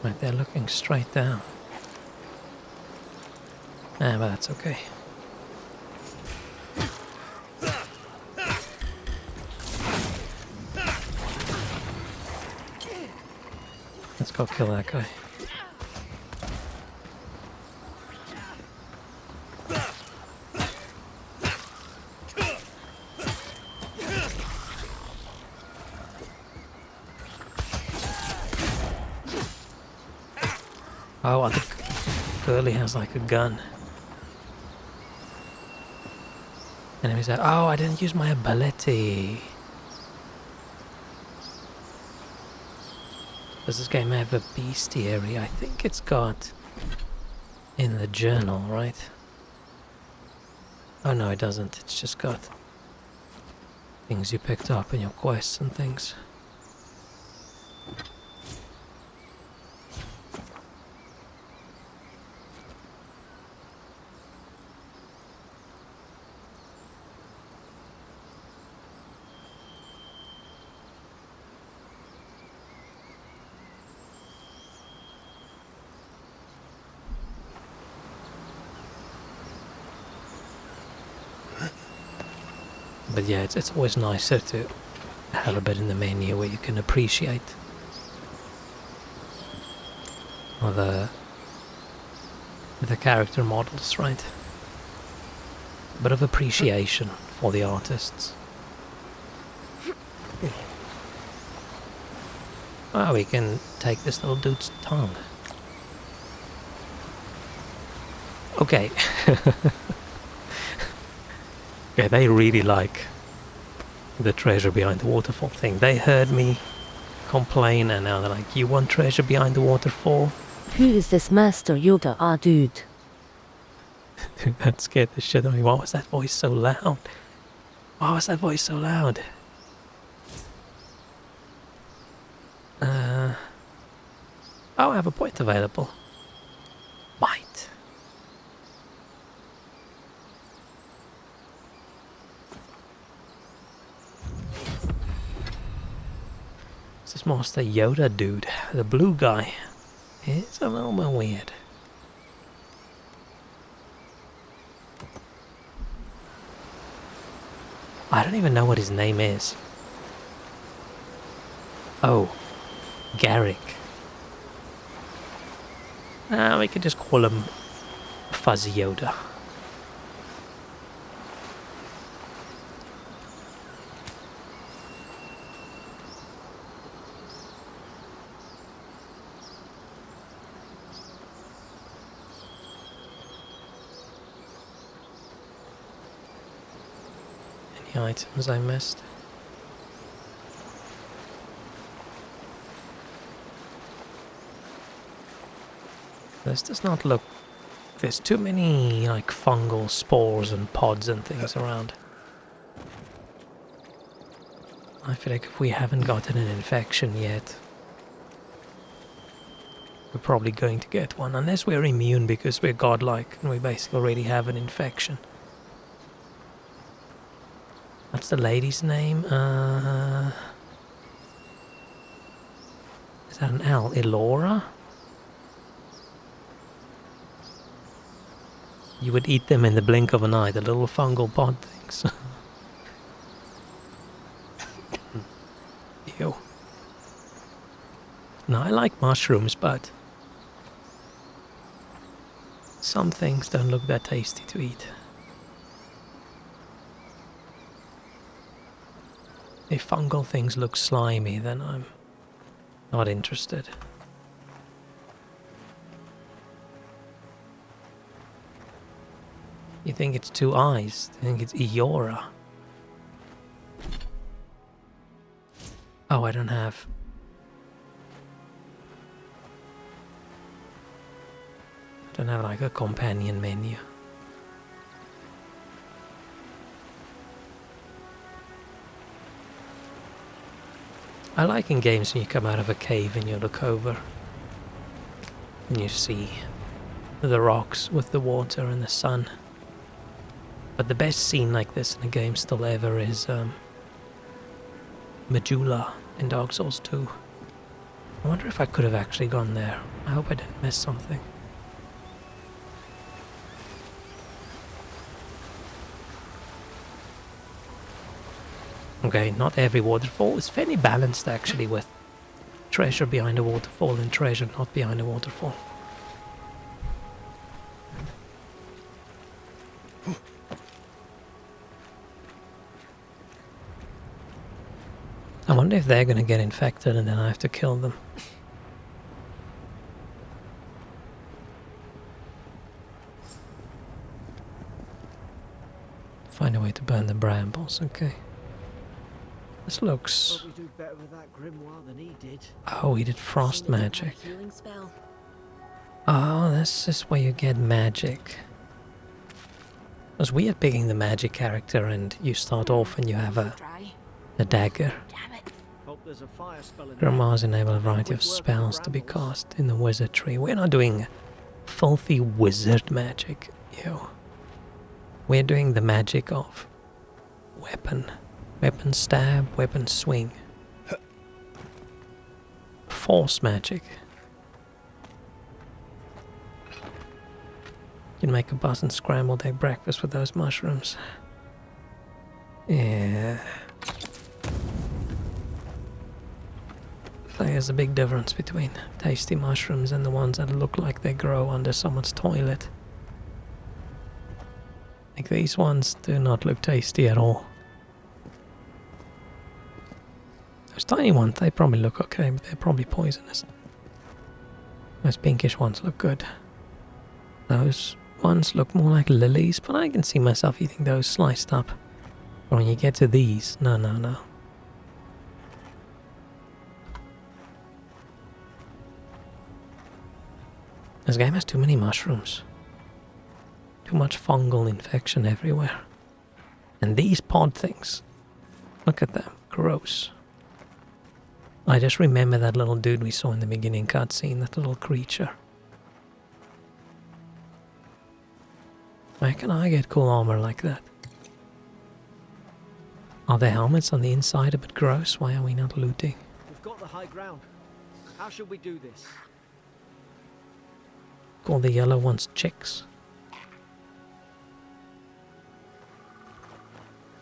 Right, they're looking straight down. Ah, but that's okay. Let's go kill that guy. Oh, I think Curly has like a gun. Enemies are, oh, I didn't use my ability. Does this game have a bestiary? I think it's got in the journal, right? Oh no, it doesn't. It's just got things you picked up in your quests and things. But yeah, it's always nicer to have a bit in the menu where you can appreciate the character models, right? A bit of appreciation for the artists. Oh, we can take this little dude's tongue. Okay. Yeah, they really like the treasure behind the waterfall thing. They heard me complain and now they're like, you want treasure behind the waterfall? Who is this Master Yoda, dude? Dude, that scared the shit out of me. Why was that voice so loud? Why was that voice so loud? Oh, I have a point available. Might. This Master Yoda dude, the blue guy, is a little bit weird. I don't even know what his name is. Oh, Garrick. We could just call him Fuzzy Yoda. Any items I missed? This does not look... There's too many, like, fungal spores and pods and things around. I feel like if we haven't gotten an infection yet, we're probably going to get one. Unless we're immune because we're godlike and we basically already have an infection. What's the lady's name? Is that an L? Elora? You would eat them in the blink of an eye, the little fungal pod things. Ew. Now, I like mushrooms, but some things don't look that tasty to eat. If fungal things look slimy, then I'm not interested. You think it's two eyes? You think it's Eora? Oh, I don't have... Don't have like a companion menu. I like in games when you come out of a cave and you look over and you see the rocks with the water and the sun. But the best scene like this in a game still ever is Majula in Dark Souls 2. I wonder if I could have actually gone there. I hope I didn't miss something. Okay, not every waterfall. It's fairly balanced actually with treasure behind a waterfall and treasure not behind a waterfall. I wonder if they're gonna get infected and then I have to kill them. Find a way to burn the brambles, okay. This looks... Probably do better with that grimoire than he did. Oh, he did frost magic. Healing spell. Oh, this is where you get magic. It was weird picking the magic character and you start off and you have a dagger. Damn it. Hope there's a fire spell in there. Grimoires enable a variety of spells to be cast in the wizard tree. We're not doing filthy wizard magic, yo. We're doing the magic of weapon. Weapon stab, weapon swing. Force magic. You can make a buzz and scrambled egg breakfast with those mushrooms. Yeah. There's a big difference between tasty mushrooms and the ones that look like they grow under someone's toilet. Like these ones do not look tasty at all. Those tiny ones, they probably look okay, but they're probably poisonous. Those pinkish ones look good. Those ones look more like lilies, but I can see myself eating those sliced up When you get to these, no. This game has too many mushrooms. Too much fungal infection everywhere. And these pod things, look at them, gross. I just remember that little dude we saw in the beginning cutscene, that little creature. Why can I get cool armor like that? Are the helmets on the inside a bit gross? Why are we not looting? We've got the high ground. How should we do this? Call the yellow ones chicks.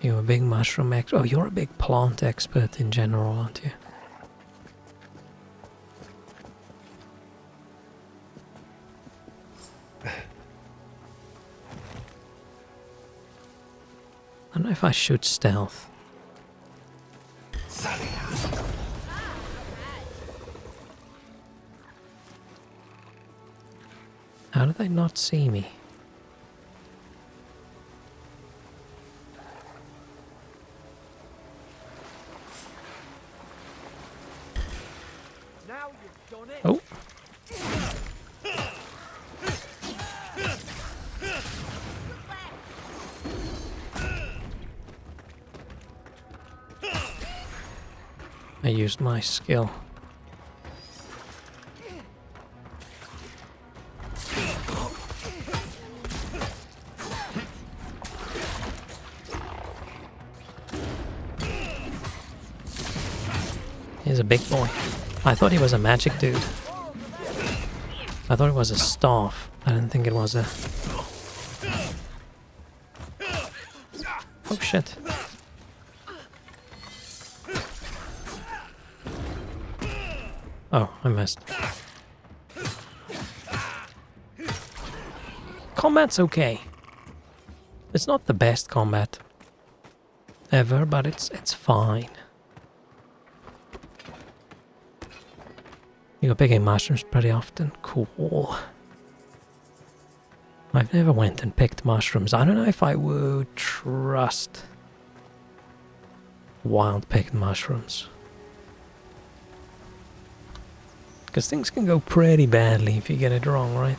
You're a big mushroom expert. Oh, you're a big plant expert in general, aren't you? I don't know if I should stealth. How do they not see me? Now you've done it. Oh. I used my skill. He's a big boy. I thought he was a magic dude. I thought it was a staff. I didn't think it was a... Oh shit. Oh, I missed. Combat's okay. It's not the best combat ever, but it's fine. You go picking mushrooms pretty often. Cool. I've never went and picked mushrooms. I don't know if I would trust wild picked mushrooms. Because things can go pretty badly if you get it wrong, right?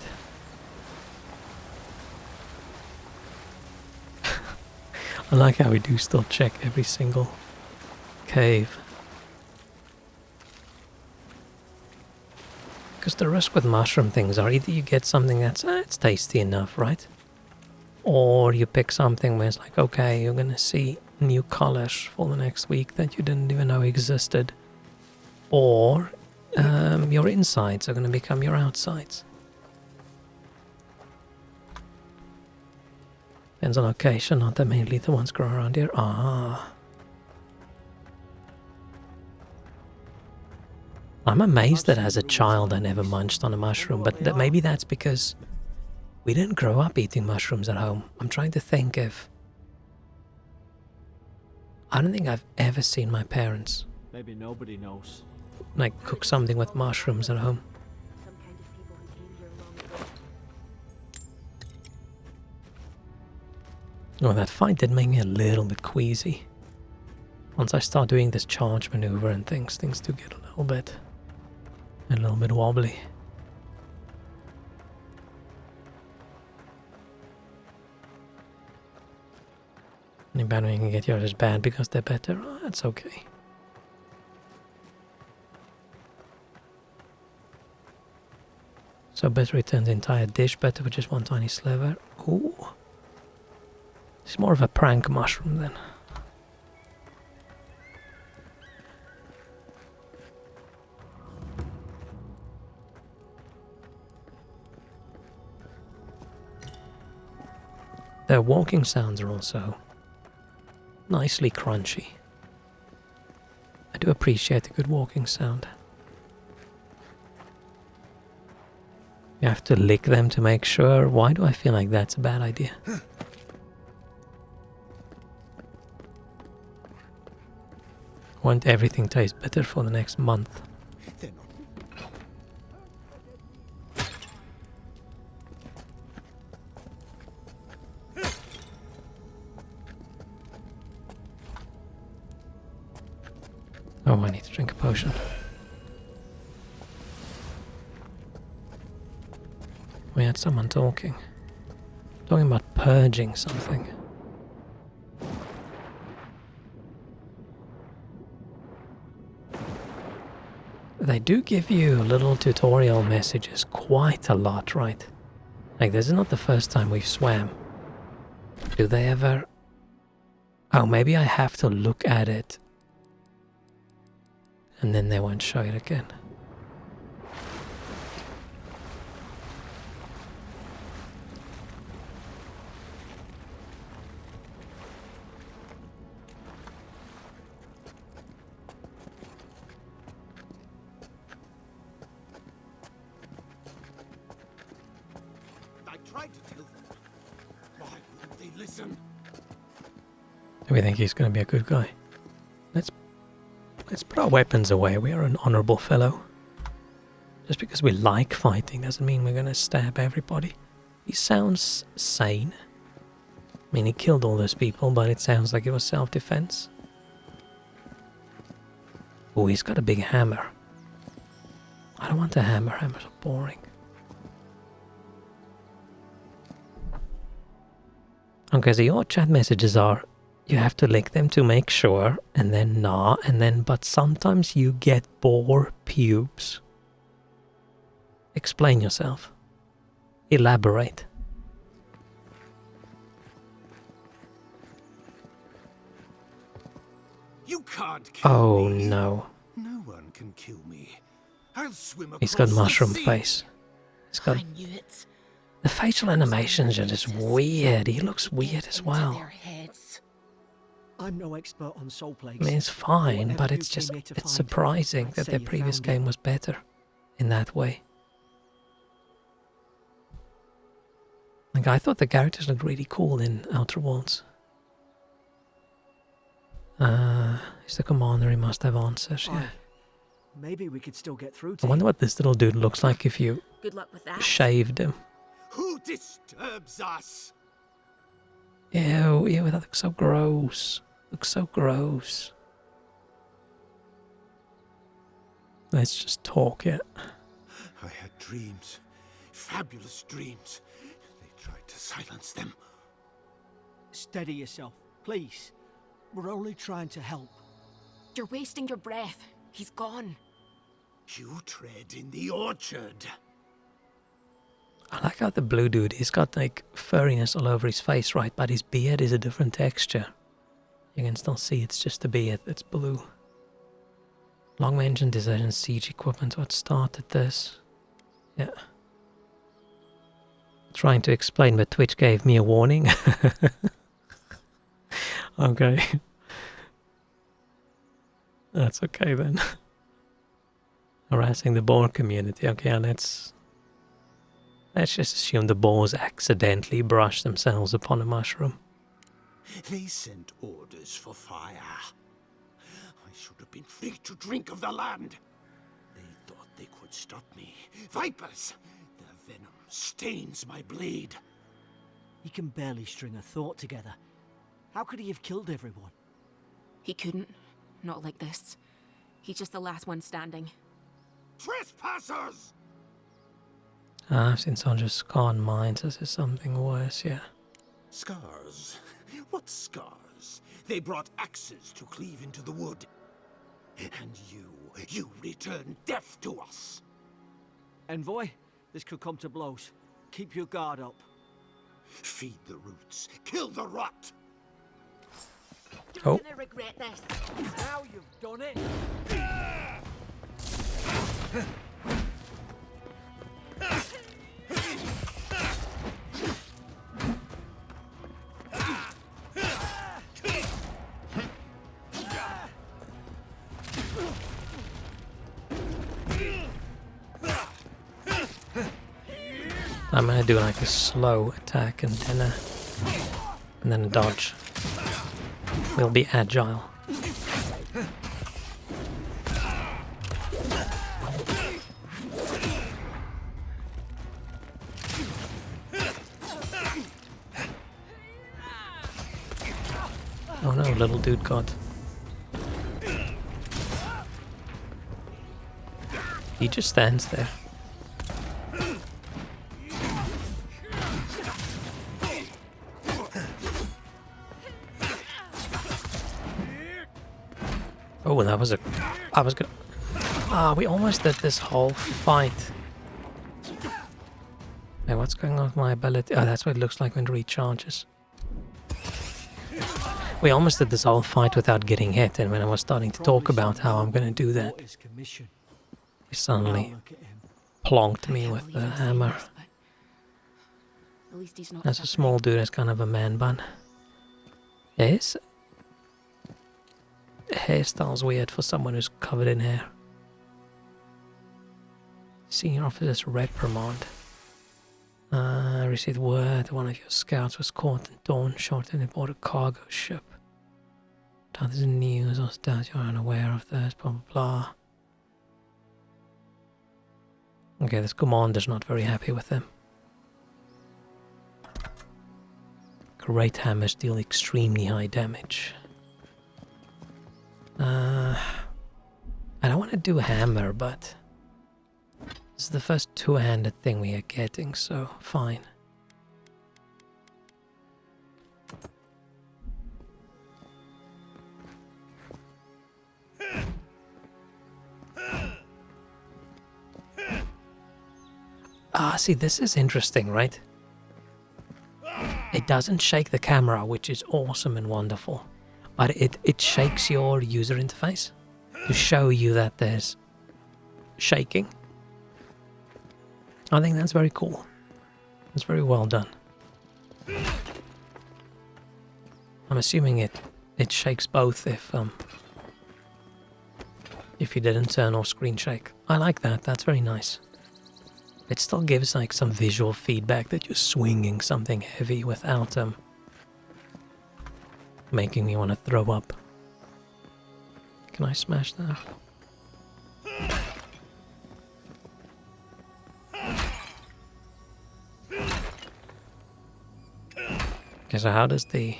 I like how we do still check every single cave. Because the risk with mushroom things are either you get something that's, it's tasty enough, right? Or you pick something where it's like, okay, you're gonna see new colors for the next week that you didn't even know existed. Or your insides are gonna become your outsides. Depends on location, not that many lethal ones grow around here. Ah. I'm amazed that as a child I never munched on a mushroom, but maybe that's because we didn't grow up eating mushrooms at home. I'm trying to think if... I don't think I've ever seen my parents Maybe nobody knows. like cook something with mushrooms at home. Some kind of people who came here long ago. Oh, that fight did make me a little bit queasy. Once I start doing this charge maneuver and things do get a little bit wobbly. Any bad when you can get yours is bad because they're better. Oh, that's okay. So better return the entire dish, better with just one tiny sliver. Ooh. It's more of a prank mushroom then. Their walking sounds are also nicely crunchy. I do appreciate a good walking sound. You have to lick them to make sure. Why do I feel like that's a bad idea? Want everything taste bitter for the next month. Oh, I need to drink a potion. We had someone talking. Talking about purging something. They do give you little tutorial messages quite a lot, right? Like, this is not the first time we've swam. Do they ever... Oh, maybe I have to look at it. And then they won't show it again. I tried to tell them. Why wouldn't they listen? Do we think he's going to be a good guy? Let's put our weapons away. We are an honorable fellow. Just because we like fighting doesn't mean we're going to stab everybody. He sounds sane. I mean, he killed all those people, but it sounds like it was self-defense. Oh, he's got a big hammer. I don't want a hammer. Hammers are boring. Okay, so your chat messages are, you have to lick them to make sure, and then nah, and then, but sometimes you get boar pubes. Explain yourself. Elaborate. You can't kill me. Oh no. No one can kill me. I'll swim across He's got the mushroom sea. face. He's got... I knew it. The facial animations are just weird. He looks weird as Into well. their heads. I'm no expert on soul plagues. I mean, it's fine, Whatever but you it's came just... here to It's find, surprising I'd that say their you previous found game was better in that way. Like, I thought the characters looked really cool in Outer Worlds. He's the commander, he must have answers, yeah. Maybe we could still get through to I wonder him. what this little dude looks like if you Good luck with that. shaved him. Who disturbs us? Ew, ew, that looks so gross. Looks so gross. Let's just talk, yeah. I had dreams. Fabulous dreams. They tried to silence them. Steady yourself, please. We're only trying to help. You're wasting your breath. He's gone. You tread in the orchard. I like how the blue dude, he's got like furriness all over his face, right? But his beard is a different texture. You can still see it's just a beard that's blue. Long range and decision siege equipment, what started this? Yeah. Trying to explain, but Twitch gave me a warning. Okay. That's okay then. Harassing the boar community. Okay, let's just assume the boars accidentally brushed themselves upon a mushroom. They sent orders for fire. I should have been free to drink of the land. They thought they could stop me. Vipers! Their venom stains my blade. He can barely string a thought together. How could he have killed everyone? He couldn't. Not like this. He's just the last one standing. Trespassers! I've seen soldiers scar on mines. This is something worse, yeah. Scars? What scars? They brought axes to cleave into the wood. And you return death to us. Envoy, this could come to blows. Keep your guard up. Feed the roots. Kill the rot. Oh. You're gonna regret this. Now you've done it. I'm gonna do like a slow attack and then a dodge. We'll be agile. Oh no, little dude got He just stands there. Oh, that was a... I was gonna... Ah, we almost did this whole fight. Hey, what's going on with my ability? Oh, that's what it looks like when it recharges. We almost did this whole fight without getting hit, and when I was starting to talk about how I'm gonna do that, he suddenly plonked me with the hammer. At least he's not That's a small dude, that's kind of a man bun. Yeah, his hairstyle's weird for someone who's covered in hair. Senior officer's reprimand. I received word one of your scouts was caught and torn short and aboard a cargo ship. Doubt there's news or doubt you're unaware of this, blah blah blah. Okay, this commander's not very happy with them. Great hammers deal extremely high damage. I don't want to do hammer, but this is the first two-handed thing we are getting, so fine. Ah, see, this is interesting, right? It doesn't shake the camera, which is awesome and wonderful, but it shakes your user interface to show you that there's shaking. I think that's very cool. It's very well done. I'm assuming it shakes both if you didn't turn off screen shake. I like that. That's very nice. It still gives like some visual feedback that you're swinging something heavy without making me want to throw up. Can I smash that? Okay, so how does the...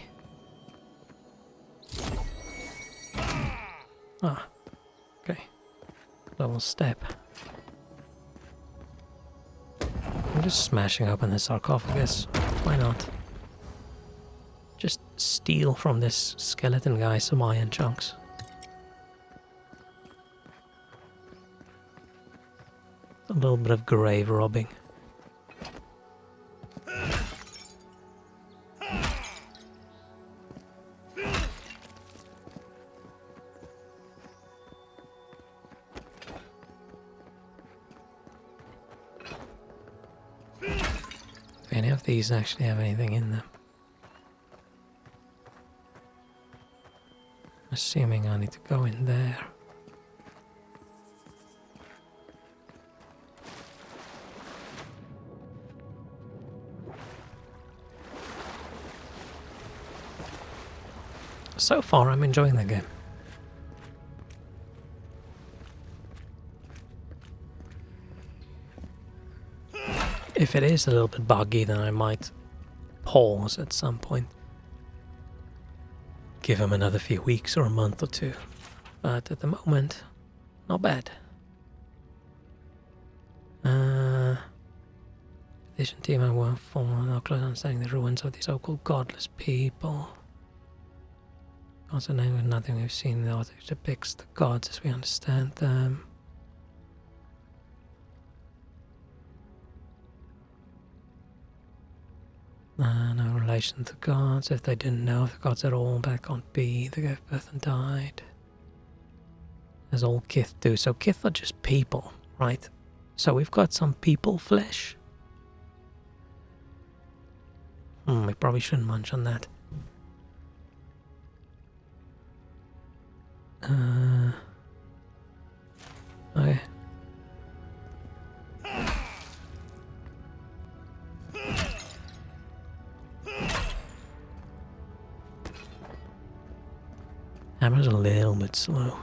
Ah, okay. Little step. I'm just smashing open the sarcophagus. Why not? Just steal from this skeleton guy some iron chunks. A little bit of grave robbing. If any of these actually have anything in them. Assuming I need to go in there. So far, I'm enjoying the game. If it is a little bit buggy, then I might pause at some point. Give him another few weeks or a month or two. But at the moment, not bad. Edition team I work for are close to understanding the ruins of these so-called godless people. Gods are named with nothing we've seen in the art which depicts the gods as we understand them. No relation to gods. If they didn't know of the gods at all, that can't be. They gave birth and died. As all kith do. So kith are just people, right? So we've got some people flesh. We probably shouldn't munch on that. Okay. Hammer's a little bit slow.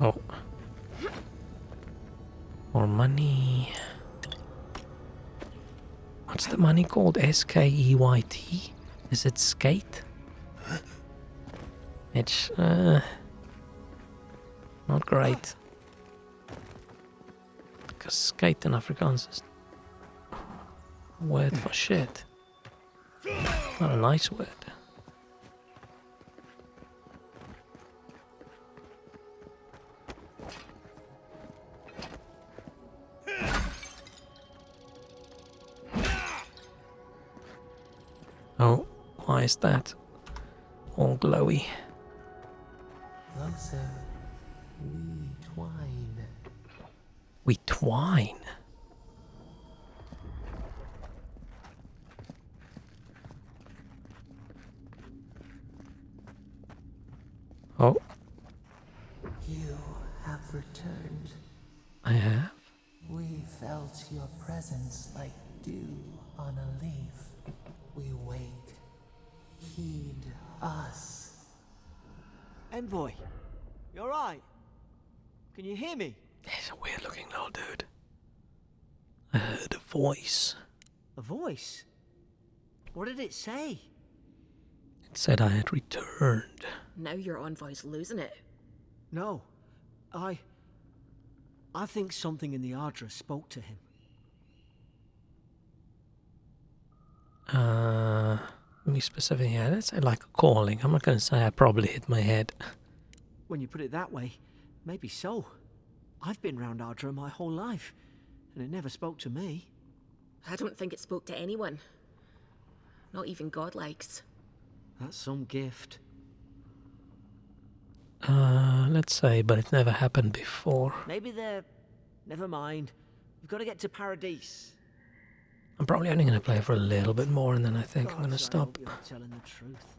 Oh. More money. What's the money called? SKEYT? Is it skate? It's not great. Because skate in Afrikaans is a word for shit. Not a nice word. Oh, why is that all glowy? Closer, we twine. We twine. Oh, You have returned. I have. We felt your presence like dew on a leaf. We wake. Heed us. Envoy, you alright? Can you hear me? He's a weird looking little dude. I heard a voice. A voice? What did it say? It said I had returned. Now your envoy's losing it. No, I think something in the Ardra spoke to him. Be specific here. Let's say like a calling. I'm not going to say I probably hit my head. When you put it that way, maybe so. I've been round Ardra my whole life, and it never spoke to me. I don't think it spoke to anyone. Not even godlikes. That's some gift. Let's say, but it never happened before. Maybe they're... Never mind. We've got to get to Paradise. I'm probably only going to play for a little bit more and then I think I'm going to Gods, I stop. hope you're telling the truth.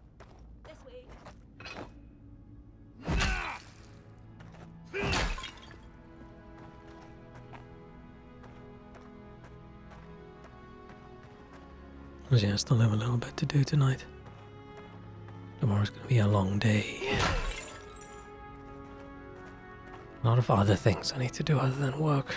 This way. Yeah, I still have a little bit to do tonight. Tomorrow's going to be a long day. A lot of other things I need to do other than work.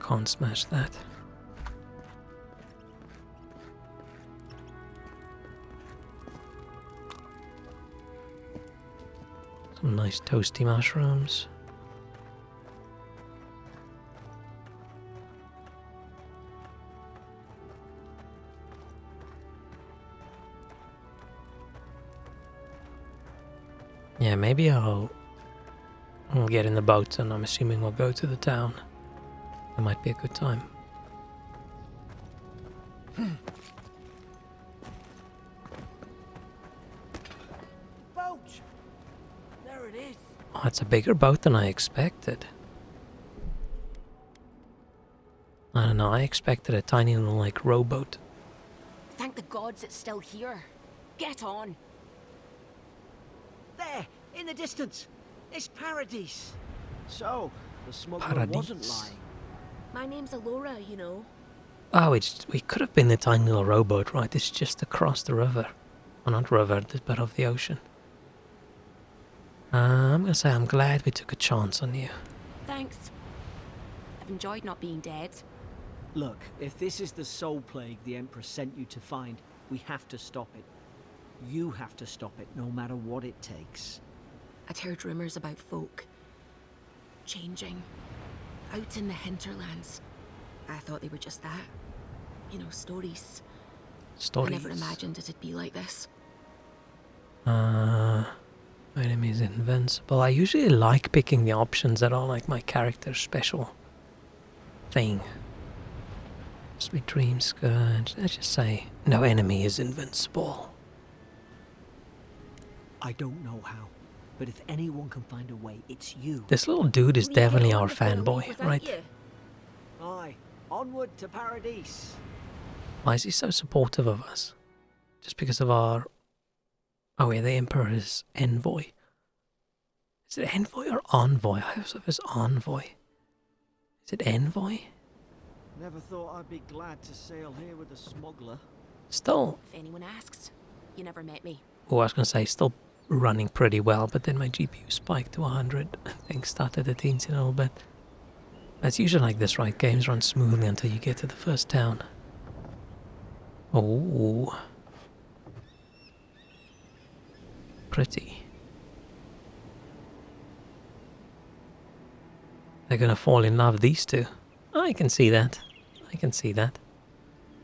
Can't smash that. Some nice toasty mushrooms. Yeah, maybe I'll get in the boat and I'm assuming we'll go to the town. That might be a good time. Boat! There it is. Oh, it's a bigger boat than I expected. I don't know, I expected a tiny little like rowboat. Thank the gods it's still here. Get on. There, in the distance. It's Paradise. So, the smuggler Paradise. wasn't lying. My name's Alora, you know. Oh, we could have been the tiny little rowboat, right? It's just across the river. Well, not river, but of the ocean. I'm gonna say I'm glad we took a chance on you. Thanks. I've enjoyed not being dead. Look, if this is the soul plague the Emperor sent you to find, we have to stop it. You have to stop it, no matter what it takes. I'd heard rumours about folk changing out in the hinterlands. I thought they were just that. You know, stories. Stories. I never imagined it'd be like this. My enemy is invincible. I usually like picking the options that are like my character's special thing. Sweet dreams, scourge. Let's just say no enemy is invincible. I don't know how, but if anyone can find a way, it's you. This little dude is We definitely get on our before we leave fanboy, without right? you. Aye, onward to Paradise. Why is he so supportive of us? Just because of our... Oh yeah, the Emperor's envoy. Is it envoy or envoy? I hope it was envoy. Is it envoy? Never thought I'd be glad to sail here with a smuggler. Still... If anyone asks, you never met me. Oh, I was going to say, still running pretty well, but then my GPU spiked to 100 and things started to teensy a little bit. It's usually like this, right? Games run smoothly until you get to the first town. Oh. Pretty. They're gonna fall in love, these two. I can see that. I can see that.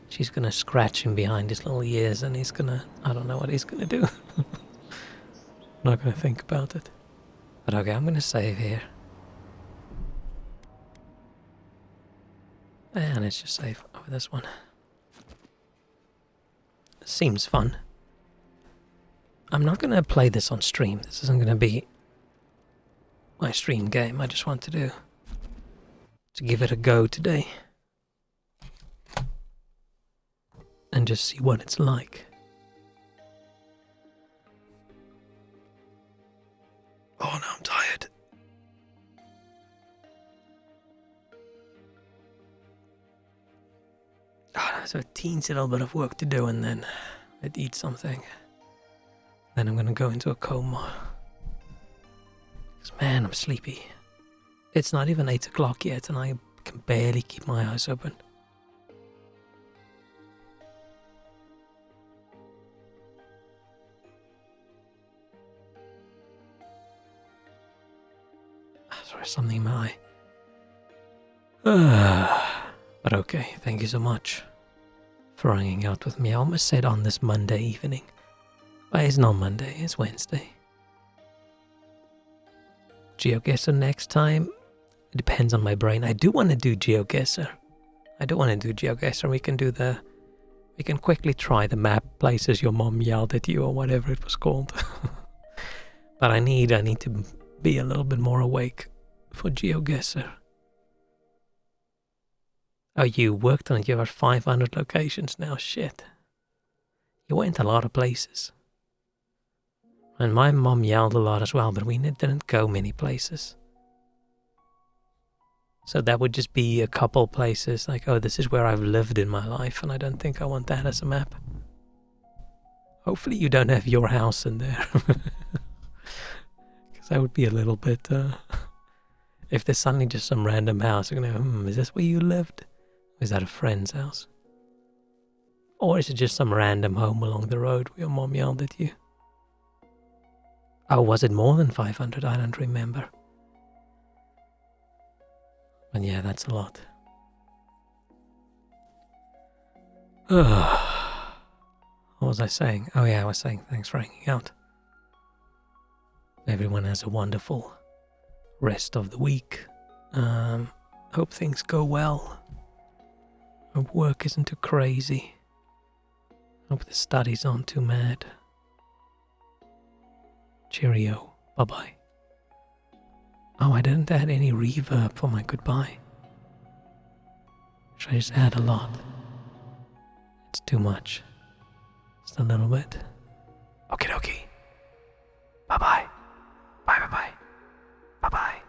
She's gonna scratch him behind his little ears and he's gonna... I don't know what he's gonna do. Not gonna think about it. But okay, I'm gonna save here. And let's just save over this one. Seems fun. I'm not gonna play this on stream. This isn't gonna be my stream game. I just want to give it a go today. And just see what it's like. Oh no, I'm tired. Oh, there's a teensy little bit of work to do and then I'd eat something. Then I'm gonna go into a coma. 'Cause man, I'm sleepy. It's not even 8 o'clock yet and I can barely keep my eyes open. Sorry, something in my eye. But okay, thank you so much for hanging out with me. I almost said on this Monday evening. But it's not Monday, it's Wednesday. GeoGuessr next time? It depends on my brain. I do want to do GeoGuessr. We can quickly try the map places your mom yelled at you or whatever it was called. But I need to be a little bit more awake for GeoGuessr. Oh, you worked on it. You have 500 locations now. Shit. You went a lot of places. And my mom yelled a lot as well, but we didn't go many places. So that would just be a couple places, like, oh, this is where I've lived in my life, and I don't think I want that as a map. Hopefully you don't have your house in there. Because that would be a little bit, if there's suddenly just some random house, you're gonna, is this where you lived? Or is that a friend's house? Or is it just some random home along the road where your mom yelled at you? Oh, was it more than 500? I don't remember. But yeah, that's a lot. What was I saying? Oh yeah, I was saying thanks for hanging out. Everyone has a wonderful rest of the week. Hope things go well. Hope work isn't too crazy. Hope the studies aren't too mad. Cheerio. Bye-bye. Oh, I didn't add any reverb for my goodbye. Should I just add a lot? It's too much. Just a little bit. Okie dokie. Bye-bye. Bye-bye-bye. Bye-bye.